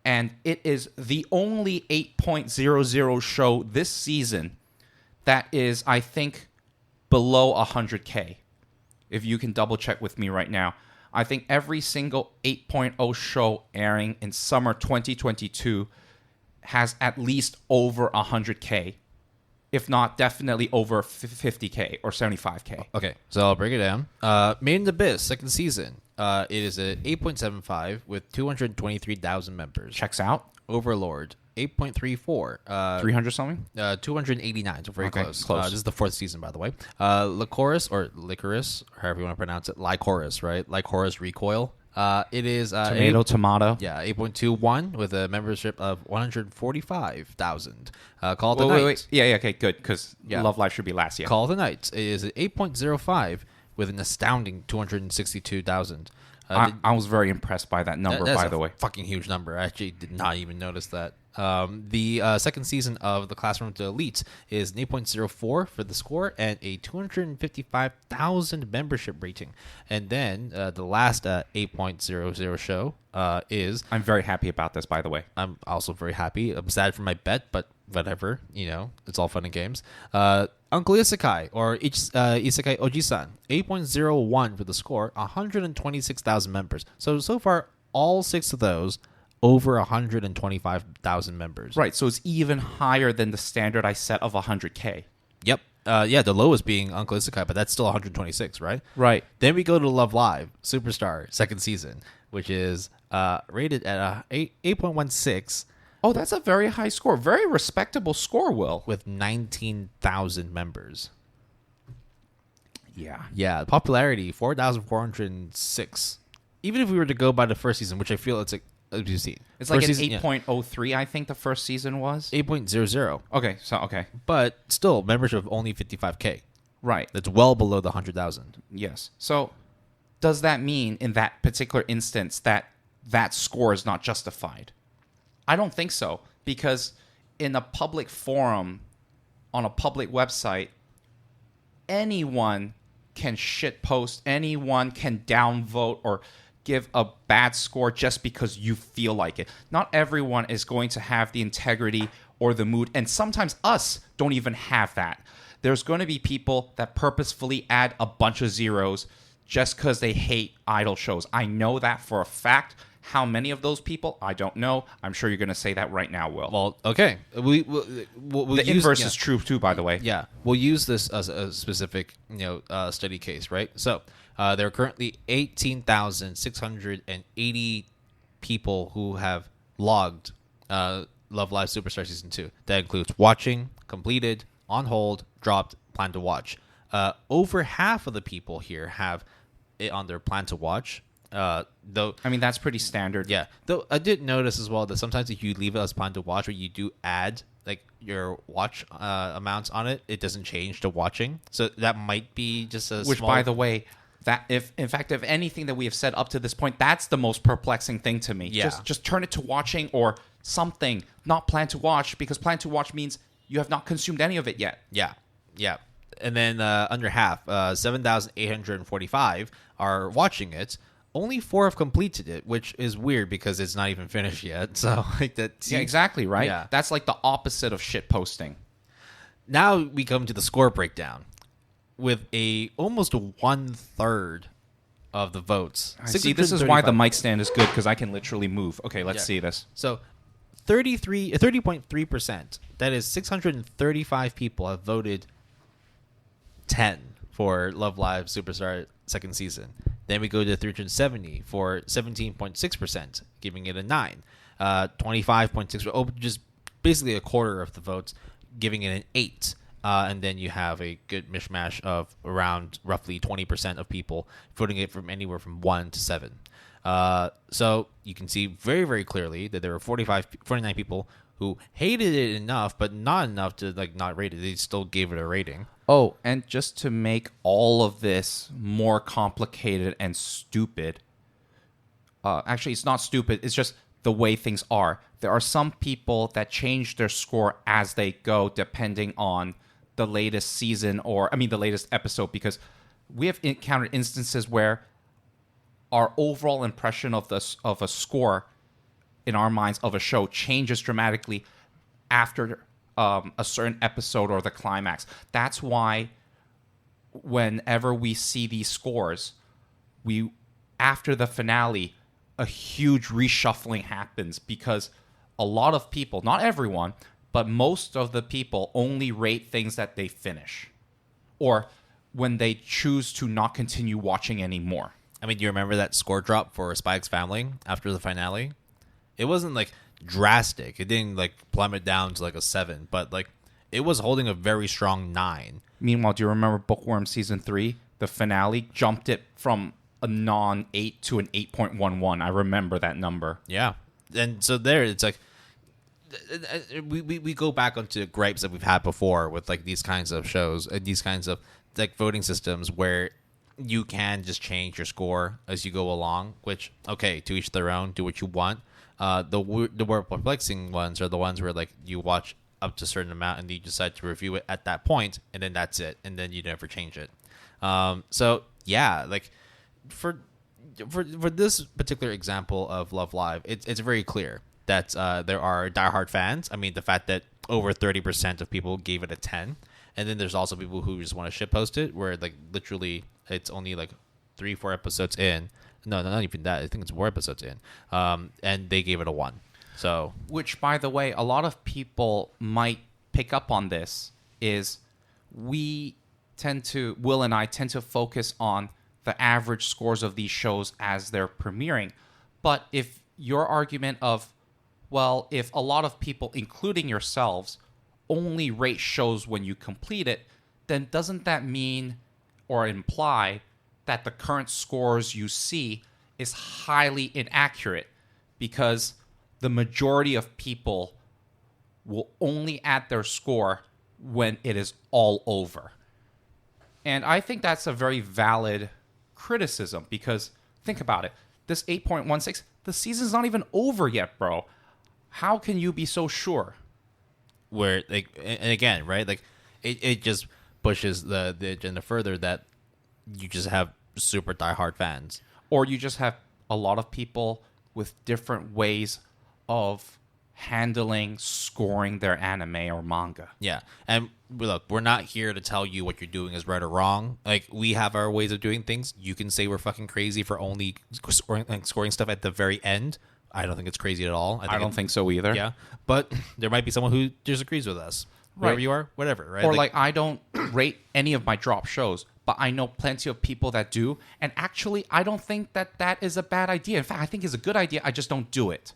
and it is the only 8.00 show this season that is, I think, below 100K. If you can double check with me right now. I think every single 8.0 show airing in summer 2022 has at least over 100K. If not, definitely over 50K or 75K. Okay, so I'll break it down. Made in the Abyss, second season. It is an 8.75 with 223,000 members. Checks out. Overlord, 8.34. 300 something? 289, so very close. Close. This is the fourth season, by the way. Licorice, or Licorice, however you want to pronounce it. Lycoris, right? Lycoris Recoil. It is... Tomato. Yeah, 8.21 with a membership of 145,000. Call it a night. Wait. Yeah, okay, good, because Love Live should be last year. Call it a night. It is an 8.05 with an astounding 262,000. I was very impressed by that number, by the way. Fucking huge number. I actually did not even notice that. The second season of The Classroom to Elite is an 8.04 for the score and a 255,000 membership rating. And then the last 8.00 show is... I'm very happy about this, by the way. I'm also very happy. I'm sad for my bet, but whatever. It's all fun and games. Uncle Isekai, or Isekai Oji-san, 8.01 for the score, 126,000 members. So far, all 6 of those over 125,000 members. Right, so it's even higher than the standard I set of 100K. Yep. The lowest being Uncle Isekai, but that's still 126, right? Right. Then we go to Love Live, Superstar, second season, which is rated at 8.16. Oh, that's a very high score. Very respectable score, Will. With 19,000 members. Yeah. Yeah, popularity, 4,406. Even if we were to go by the first season, which I feel it's You've seen. It's like First an season, 8.03, I think the first season was. 8.00. Okay. But still, membership of only 55K. Right. That's well below the 100,000. Yes. So does that mean in that particular instance that that score is not justified? I don't think so, because in a public forum, on a public website, anyone can shitpost, anyone can downvote or give a bad score just because you feel like it. Not everyone is going to have the integrity or the mood, and sometimes us don't even have that. There's going to be people that purposefully add a bunch of zeros just because they hate idol shows. I know that for a fact. How many of those people? I don't know. I'm sure you're going to say that right now, Will. Well, okay. We'll the inverse is true too, by the way. Yeah, we'll use this as a specific, study case, right? So there are currently 18,680 people who have logged Love Live Superstar Season 2. That includes watching, completed, on hold, dropped, plan to watch. Over half of the people here have it on their plan to watch. Though I mean, that's pretty standard. Yeah. Though I did notice as well that sometimes if you leave it as plan to watch, or you do add like your watch amounts on it, it doesn't change to watching. So that might be just a Which, small... by the way, that if anything that we have said up to this point, that's the most perplexing thing to me. Yeah. Just turn it to watching or something, not plan to watch, because plan to watch means you have not consumed any of it yet. Yeah. And then under half, 7,845 are watching it. Only 4 have completed it, which is weird because it's not even finished yet. So like that. Yeah, exactly, right? Yeah. That's like the opposite of shit posting. Now we come to the score breakdown with almost 1/3 of the votes. I see, this is why the 635. mic stand is good, because I can literally move. Okay, let's see this. So 30.3%. That is 635 people have voted 10 for Love Live Superstar second season. Then we go to 370 for 17.6%, giving it a 9. 25.6, just basically a quarter of the votes, giving it an 8. And then you have a good mishmash of around roughly 20% of people voting it from anywhere from 1 to 7. So you can see very, very clearly that there were 49 people who hated it enough, but not enough to like not rate it. They still gave it a rating. Oh, and just to make all of this more complicated and stupid, actually, it's not stupid. It's just the way things are. There are some people that change their score as they go, depending on the latest season the latest episode, because we have encountered instances where our overall impression of a score in our minds of a show changes dramatically after a certain episode or the climax. That's why whenever we see these scores, after the finale, a huge reshuffling happens, because a lot of people, not everyone, but most of the people only rate things that they finish, or when they choose to not continue watching anymore. I mean, do you remember that score drop for Spy X Family after the finale? It wasn't like drastic. It didn't like plummet down to like a 7, but like it was holding a very strong 9. Meanwhile, do you remember Bookworm Season 3? The finale jumped it from a non-8 to an 8.11. I remember that number. Yeah. And so there, it's like, we go back onto gripes that we've had before with like these kinds of shows and these kinds of like voting systems where you can just change your score as you go along, which, okay, to each their own, do what you want. The more perplexing ones are the ones where like you watch up to a certain amount and you decide to review it at that point, and then that's it, and then you never change it. So yeah, like for this particular example of Love Live, it's very clear that there are diehard fans. I mean, the fact that over 30% of people gave it a 10, and then there's also people who just want to shitpost it, where like literally it's only like 3-4 episodes in. No, not even that. I think it's 4 episodes in. And they gave it a 1. So, which, by the way, a lot of people might pick up on this, is Will and I tend to focus on the average scores of these shows as they're premiering. But if your argument of, well, if a lot of people, including yourselves, only rate shows when you complete it, then doesn't that mean or imply that the current scores you see is highly inaccurate? because the majority of people will only add their score when it is all over. And I think that's a very valid criticism because think about it. This 8.16, the season's not even over yet, bro. How can you be so sure? Where like, and again, right? Like, it just pushes the agenda further that you just have super diehard fans, or you just have a lot of people with different ways of handling scoring their anime or manga. Yeah. And look, we're not here to tell you what you're doing is right or wrong. Like, we have our ways of doing things. You can say we're fucking crazy for only scoring stuff at the very end. I don't think it's crazy at all. I don't think so either. Yeah. But there might be someone who disagrees with us. Wherever you are, whatever, right? Or like I don't rate any of my drop shows, but I know plenty of people that do. And actually, I don't think that is a bad idea. In fact, I think it's a good idea. I just don't do it.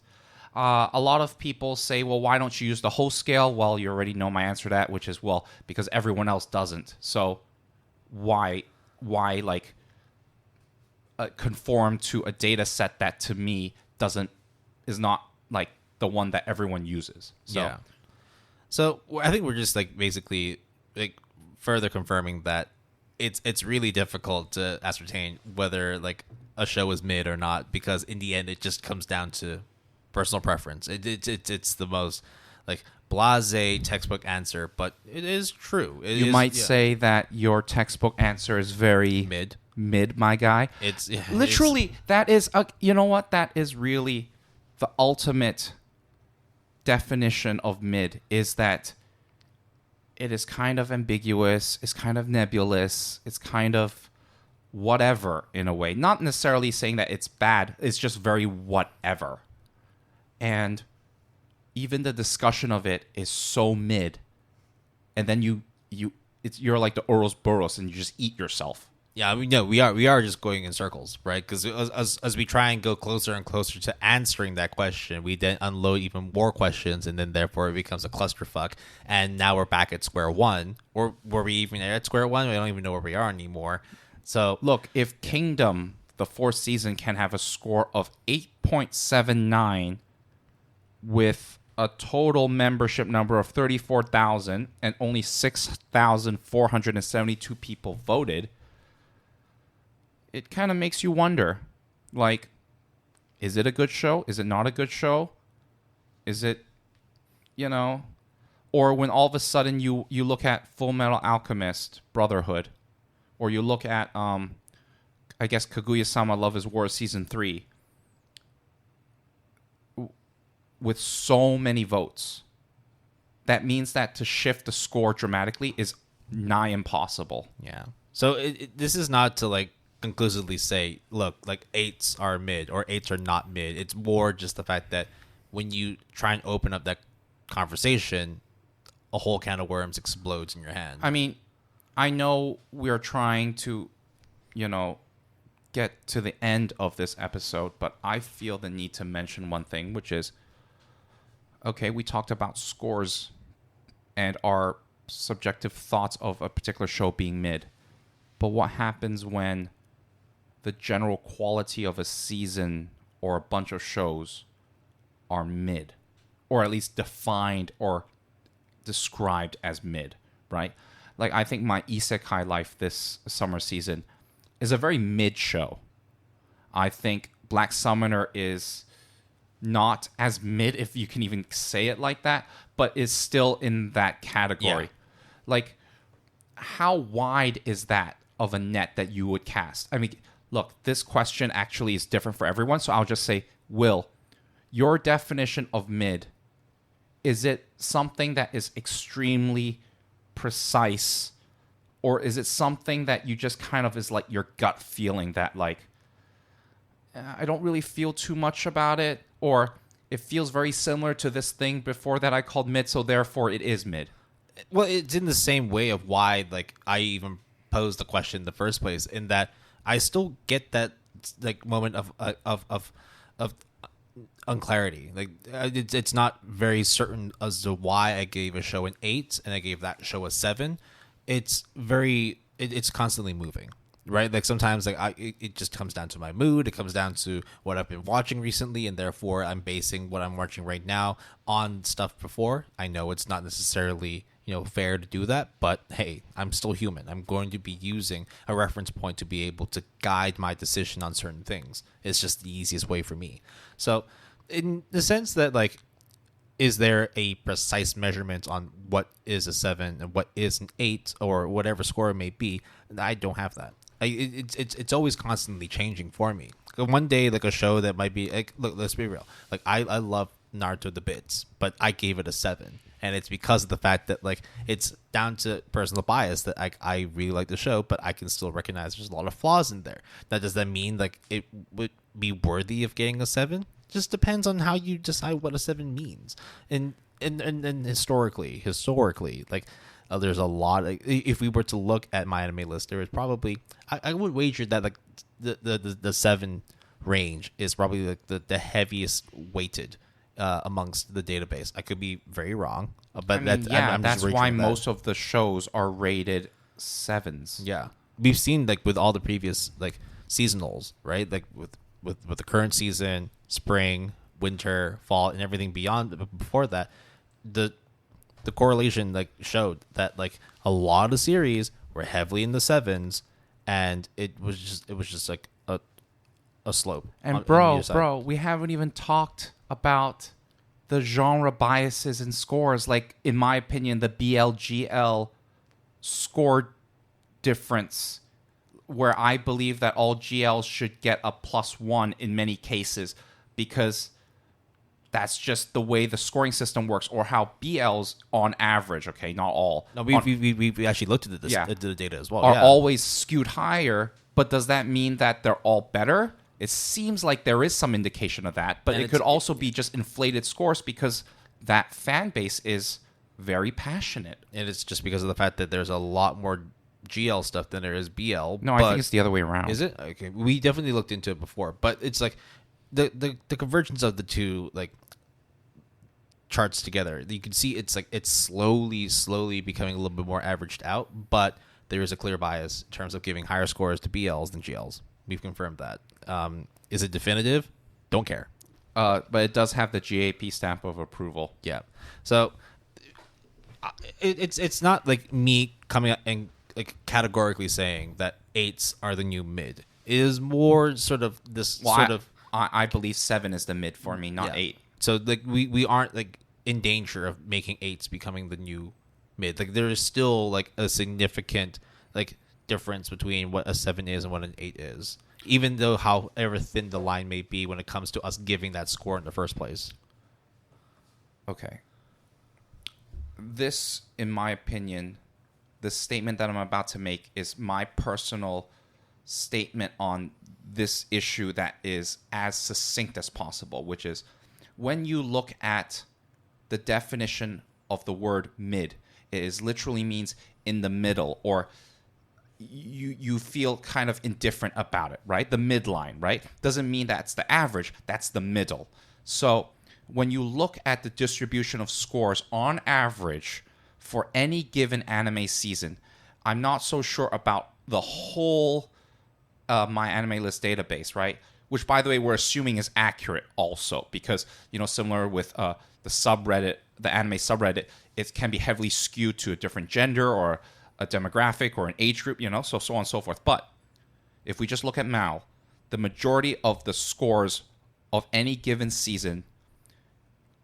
A lot of people say, well, why don't you use the host scale? Well, you already know my answer to that, which is, well, because everyone else doesn't. So why like conform to a data set that to me is not like the one that everyone uses. So. Yeah. So I think we're just like basically like further confirming that it's really difficult to ascertain whether like a show is mid or not, because in the end it just comes down to personal preference. It's the most like blasé textbook answer, but it is true. You might say that your textbook answer is very mid, my guy. It's literally that is you know what, that is really the ultimate definition of mid, is that it is kind of ambiguous, it's kind of nebulous, it's kind of whatever in a way. Not necessarily saying that it's bad, it's just very whatever. And even the discussion of it is so mid, and then you're like the Ouroboros and you just eat yourself. Yeah, I mean, no, we are just going in circles, right? Because as we try and go closer and closer to answering that question, we then unload even more questions, and then therefore it becomes a clusterfuck. And now we're back at square one, or were we even at square one? We don't even know where we are anymore. So look, if Kingdom, the fourth season, can have a score of 8.79 with a total membership number of 34,000 and only 6,472 people voted, it kind of makes you wonder, like, is it a good show? Is it not a good show? Is it, or when all of a sudden you look at Full Metal Alchemist Brotherhood, or you look at, I guess, Kaguya-sama Love is War Season 3, with so many votes, that means that to shift the score dramatically is nigh impossible. Yeah. So this is not to, like, conclusively say, look, like 8s are mid or 8s are not mid. It's more just the fact that when you try and open up that conversation, a whole can of worms explodes in your hand. I mean, I know we're trying to, get to the end of this episode, but I feel the need to mention one thing, which is, okay, we talked about scores and our subjective thoughts of a particular show being mid, but what happens when the general quality of a season or a bunch of shows are mid, or at least defined or described as mid, right? Like, I think my Isekai Life this summer season is a very mid show. I think Black Summoner is not as mid, if you can even say it like that, but is still in that category. Yeah. Like, how wide is that of a net that you would cast? I mean, look, this question actually is different for everyone, so I'll just say, Will, your definition of mid, is it something that is extremely precise, or is it something that you just kind of is like your gut feeling that, like, I don't really feel too much about it, or it feels very similar to this thing before that I called mid, so therefore it is mid? Well, it's in the same way of why, like, I even posed the question in the first place, in that I still get that, like, moment of unclarity. Like, it's not very certain as to why I gave a show an 8 and I gave that show a 7. It's constantly moving. right? Like sometimes like it just comes down to my mood. It comes down to what I've been watching recently, and therefore I'm basing what I'm watching right now on stuff before. I know it's not necessarily fair to do that, but hey, I'm still human. I'm going to be using a reference point to be able to guide my decision on certain things. It's just the easiest way for me. So in the sense that like, is there a precise measurement on what is a 7 and what is an 8 or whatever score it may be? I don't have that. It's always constantly changing for me. One day, like a show that might be like, look, let's be real. Like I love Naruto the bits, but I gave it a 7, and it's because of the fact that like it's down to personal bias that I really like the show, but I can still recognize there's a lot of flaws in there. Now, does that mean like it would be worthy of getting a 7? Just depends on how you decide what a 7 means. And historically, like there's a lot. If we were to look at my anime list, there is probably I would wager that like the 7 range is probably like the heaviest weighted amongst the database. I could be very wrong, but I'm that's just why that. most of the shows are rated 7s. Yeah, we've seen like with all the previous like seasonals, right? Like with the current season, spring, winter, fall, and everything beyond before that, the correlation like showed that like a lot of series were heavily in the 7s, and it was just like a slope. And on bro, we haven't even talked about the genre biases and scores. Like in my opinion, the BLGL score difference, where I believe that all GLs should get a +1 in many cases, because that's just the way the scoring system works, or how BLs on average, okay, not all. No, we actually looked at the data as well. Are always skewed higher, but does that mean that they're all better? It seems like there is some indication of that, but it could also be just inflated scores because that fan base is very passionate. And it's just because of the fact that there's a lot more GL stuff than there is BL. No, I think it's the other way around. Is it? Okay. We definitely looked into it before, but it's like the convergence of the two like charts together. You can see it's like it's slowly becoming a little bit more averaged out, but there is a clear bias in terms of giving higher scores to BLs than GLs. We've confirmed that. Is it definitive? Don't care. But it does have the GAP stamp of approval. Yeah. So it's not like me coming up and like categorically saying that 8s are the new mid. It is more sort of this I believe 7 is the mid for me, not 8. So like we aren't like in danger of making 8s becoming the new mid. Like there is still like a significant like difference between what a 7 is and what an 8 is, even though however thin the line may be when it comes to us giving that score in the first place. Okay. This, in my opinion, the statement that I'm about to make is my personal statement on this issue that is as succinct as possible, which is when you look at the definition of the word mid, it is literally means in the middle, or you feel kind of indifferent about it, right? The midline, right? Doesn't mean that's the average, that's the middle. So when you look at the distribution of scores on average for any given anime season, I'm not so sure about the whole My Anime List database, right? Which, by the way, we're assuming is accurate also, because, similar with the subreddit, the anime subreddit, it can be heavily skewed to a different gender or a demographic or an age group, so on and so forth. But if we just look at MAL, the majority of the scores of any given season,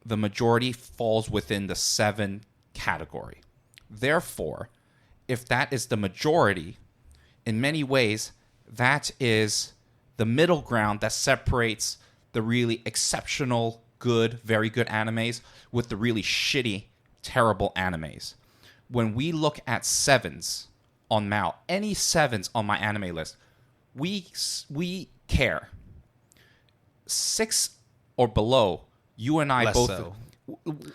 the majority falls within the 7 category. Therefore, if that is the majority, in many ways, that is the middle ground that separates the really exceptional, good, very good animes with the really shitty, terrible animes. When we look at 7s on MAL, any 7s on my anime list, we care. 6 or below, you and I Less both... so.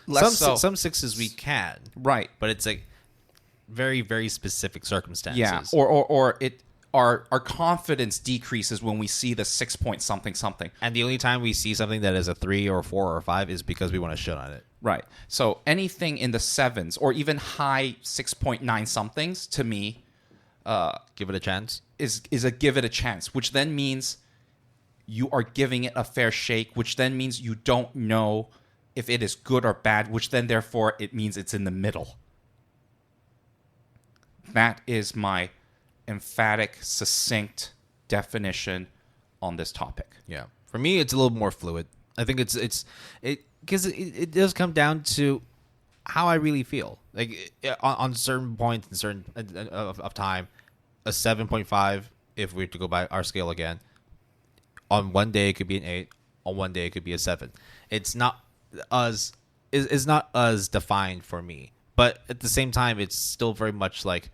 Less so. Some 6s we can. Right. But it's like very, very specific circumstances. Yeah, or it our confidence decreases when we see the 6 point something. And the only time we see something that is a 3 or 4 or 5 is because we want to shit on it. Right. So anything in the 7s or even high 6.9 somethings, to me, Give it a chance. is a give it a chance, which then means you are giving it a fair shake, which then means you don't know if it is good or bad, which then therefore it means it's in the middle. That is my emphatic, succinct definition on this topic. Yeah. For me, it's a little more fluid. I think it's because it does come down to how I really feel. Like on certain points and certain of time, a 7.5, if we were to go by our scale again, on one day it could be an 8, on one day it could be a 7. It's not is not as defined for me, but at the same time, it's still very much like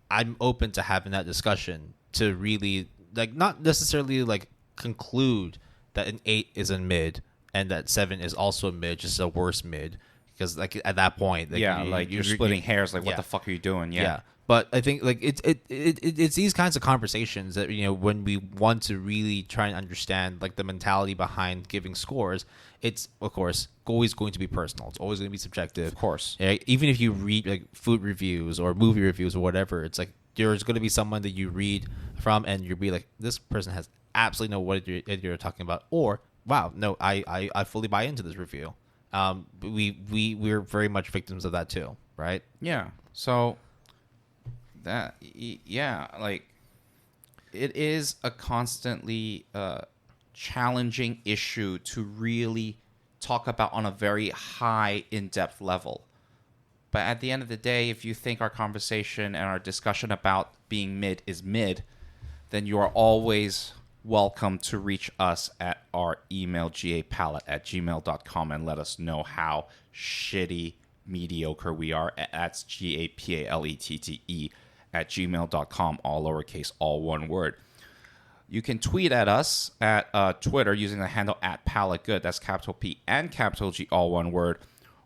I'm open to having that discussion to really like not necessarily like conclude that an 8 is a mid and that 7 is also a mid, just a worse mid, because like at that point, like, you're splitting hairs. Like, what the fuck are you doing? Yeah. But I think like it's these kinds of conversations that when we want to really try and understand like the mentality behind giving scores, it's of course always going to be personal. It's always going to be subjective. Of course. Yeah, even if you read like food reviews or movie reviews or whatever, it's like there's going to be someone that you read from and you'll be like, this person has absolutely know what you're talking about, or wow, no, I fully buy into this review. We're very much victims of that too, right? Yeah. So that like it is a constantly challenging issue to really talk about on a very high in-depth level. But at the end of the day, if you think our conversation and our discussion about being mid is mid, then you are always welcome to reach us at our email gapalette@gmail.com and let us know how shitty mediocre we are. That's GAPALETTE@gmail.com, all lowercase, all one word. You can tweet at us at Twitter using the handle @PaletteGood. That's capital P and capital G, all one word.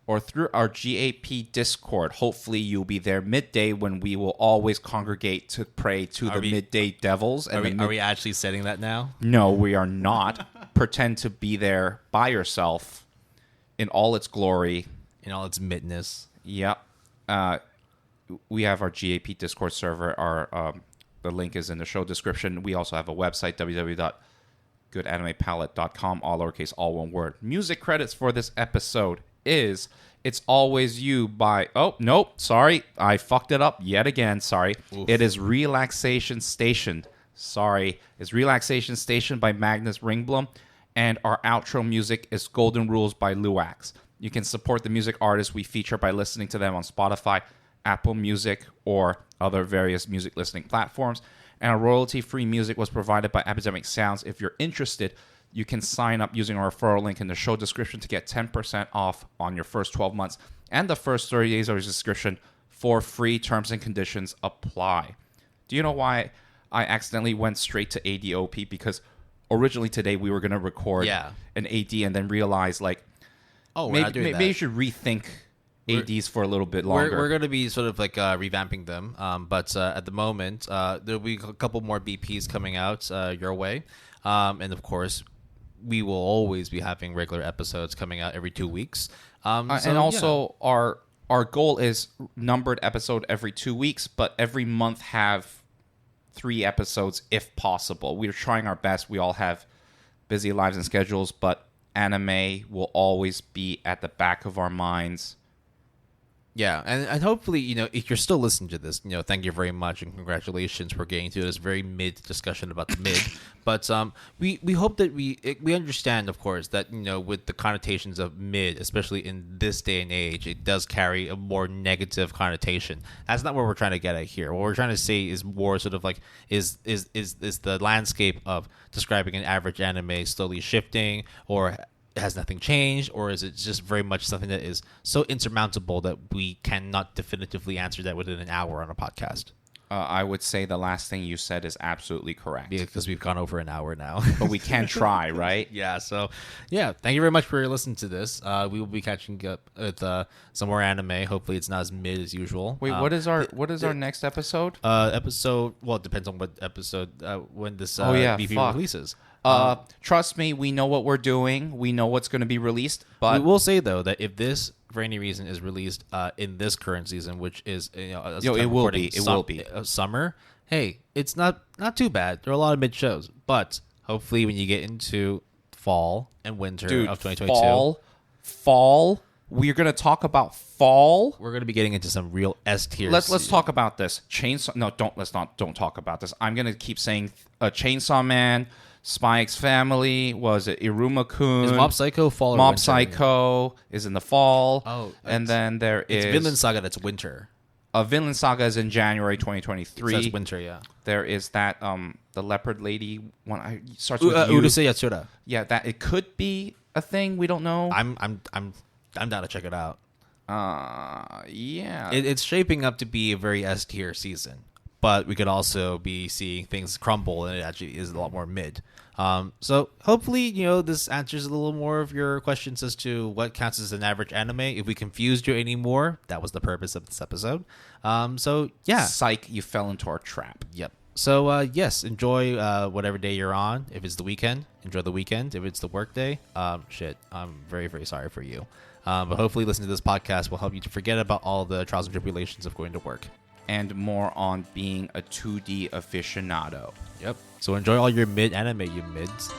Or through our GAP Discord. Hopefully you'll be there midday when we will always congregate to pray to the midday devils. And are we actually setting that now? No, we are not. Pretend to be there by yourself in all its glory. In all its midness. Yep. We have our GAP Discord server. The link is in the show description. We also have a website, www.goodanimepalette.com, all lowercase, all one word. Music credits for this episode is It's Always You by... Oh, nope. Sorry. I fucked it up yet again. Sorry. Oof. It is Relaxation Station. Sorry. It's Relaxation Station by Magnus Ringblom. And our outro music is Golden Rules by Luax. You can support the music artists we feature by listening to them on Spotify, Apple Music, or other various music listening platforms. And our royalty-free music was provided by Epidemic Sounds. If you're interested, you can sign up using our referral link in the show description to get 10% off on your first 12 months and the first 30 days of your subscription for free. Terms and conditions apply. Do you know why I accidentally went straight to ADOP? Because originally today we were going to record an AD and then realized like, maybe you should rethink ADs for a little bit longer. We're going to be sort of like revamping them. But at the moment, there'll be a couple more BPs coming out your way. And of course, we will always be having regular episodes coming out every 2 weeks. And also, our goal is numbered episode every 2 weeks, but every month have 3 episodes if possible. We're trying our best. We all have busy lives and schedules, but anime will always be at the back of our minds. Yeah, and hopefully, if you're still listening to this, thank you very much and congratulations for getting to this very mid discussion about the mid. But we hope that we understand, of course, that with the connotations of mid, especially in this day and age, it does carry a more negative connotation. That's not what we're trying to get at here. What we're trying to say is more sort of like is the landscape of describing an average anime slowly shifting, or has nothing changed, or is it just very much something that is so insurmountable that we cannot definitively answer that within an hour on a podcast? I would say the last thing you said is absolutely correct. Because we've gone over an hour now. But we can try, right? Yeah, so, thank you very much for listening to this. We will be catching up with some more anime. Hopefully it's not as mid as usual. Wait, what is our next episode? Well, it depends on what episode, when this BP releases. Trust me, we know what we're doing. We know what's going to be released. But we will say though that if this, for any reason, is released in this current season, which is it will be summer, hey, it's not too bad. There are a lot of mid shows, but hopefully when you get into fall and winter Dude, of 2022, fall. We're gonna talk about fall. we're going to be getting into some real S tier. Let's talk about this. Chainsaw. No, don't talk about this. I'm gonna keep saying Chainsaw Man, Spy X Family. Was it Iruma-kun? Is Mob Psycho fall or Mob winter? Psycho is in the fall. Oh, and then there is It's Vinland Saga. That's winter. Vinland Saga is in January So 2023. that's winter. Yeah. There is that the leopard lady one. Starts with U. Urusei Yatsura. Yeah, that it could be a thing. We don't know. I'm down to check it out. Yeah. It's shaping up to be a very S tier season, but we could also be seeing things crumble, and it actually is a lot more mid. So hopefully, this answers a little more of your questions as to what counts as an average anime. If we confused you anymore, that was the purpose of this episode. So yeah, Psych, you fell into our trap. yep. So yes, enjoy whatever day you're on. If it's the weekend, enjoy the weekend. If it's the work day, I'm very, very sorry for you. But hopefully listening to this podcast will help you to forget about all the trials and tribulations of going to work. And more on being a 2D aficionado. Yep. So enjoy all your mid anime, you mids.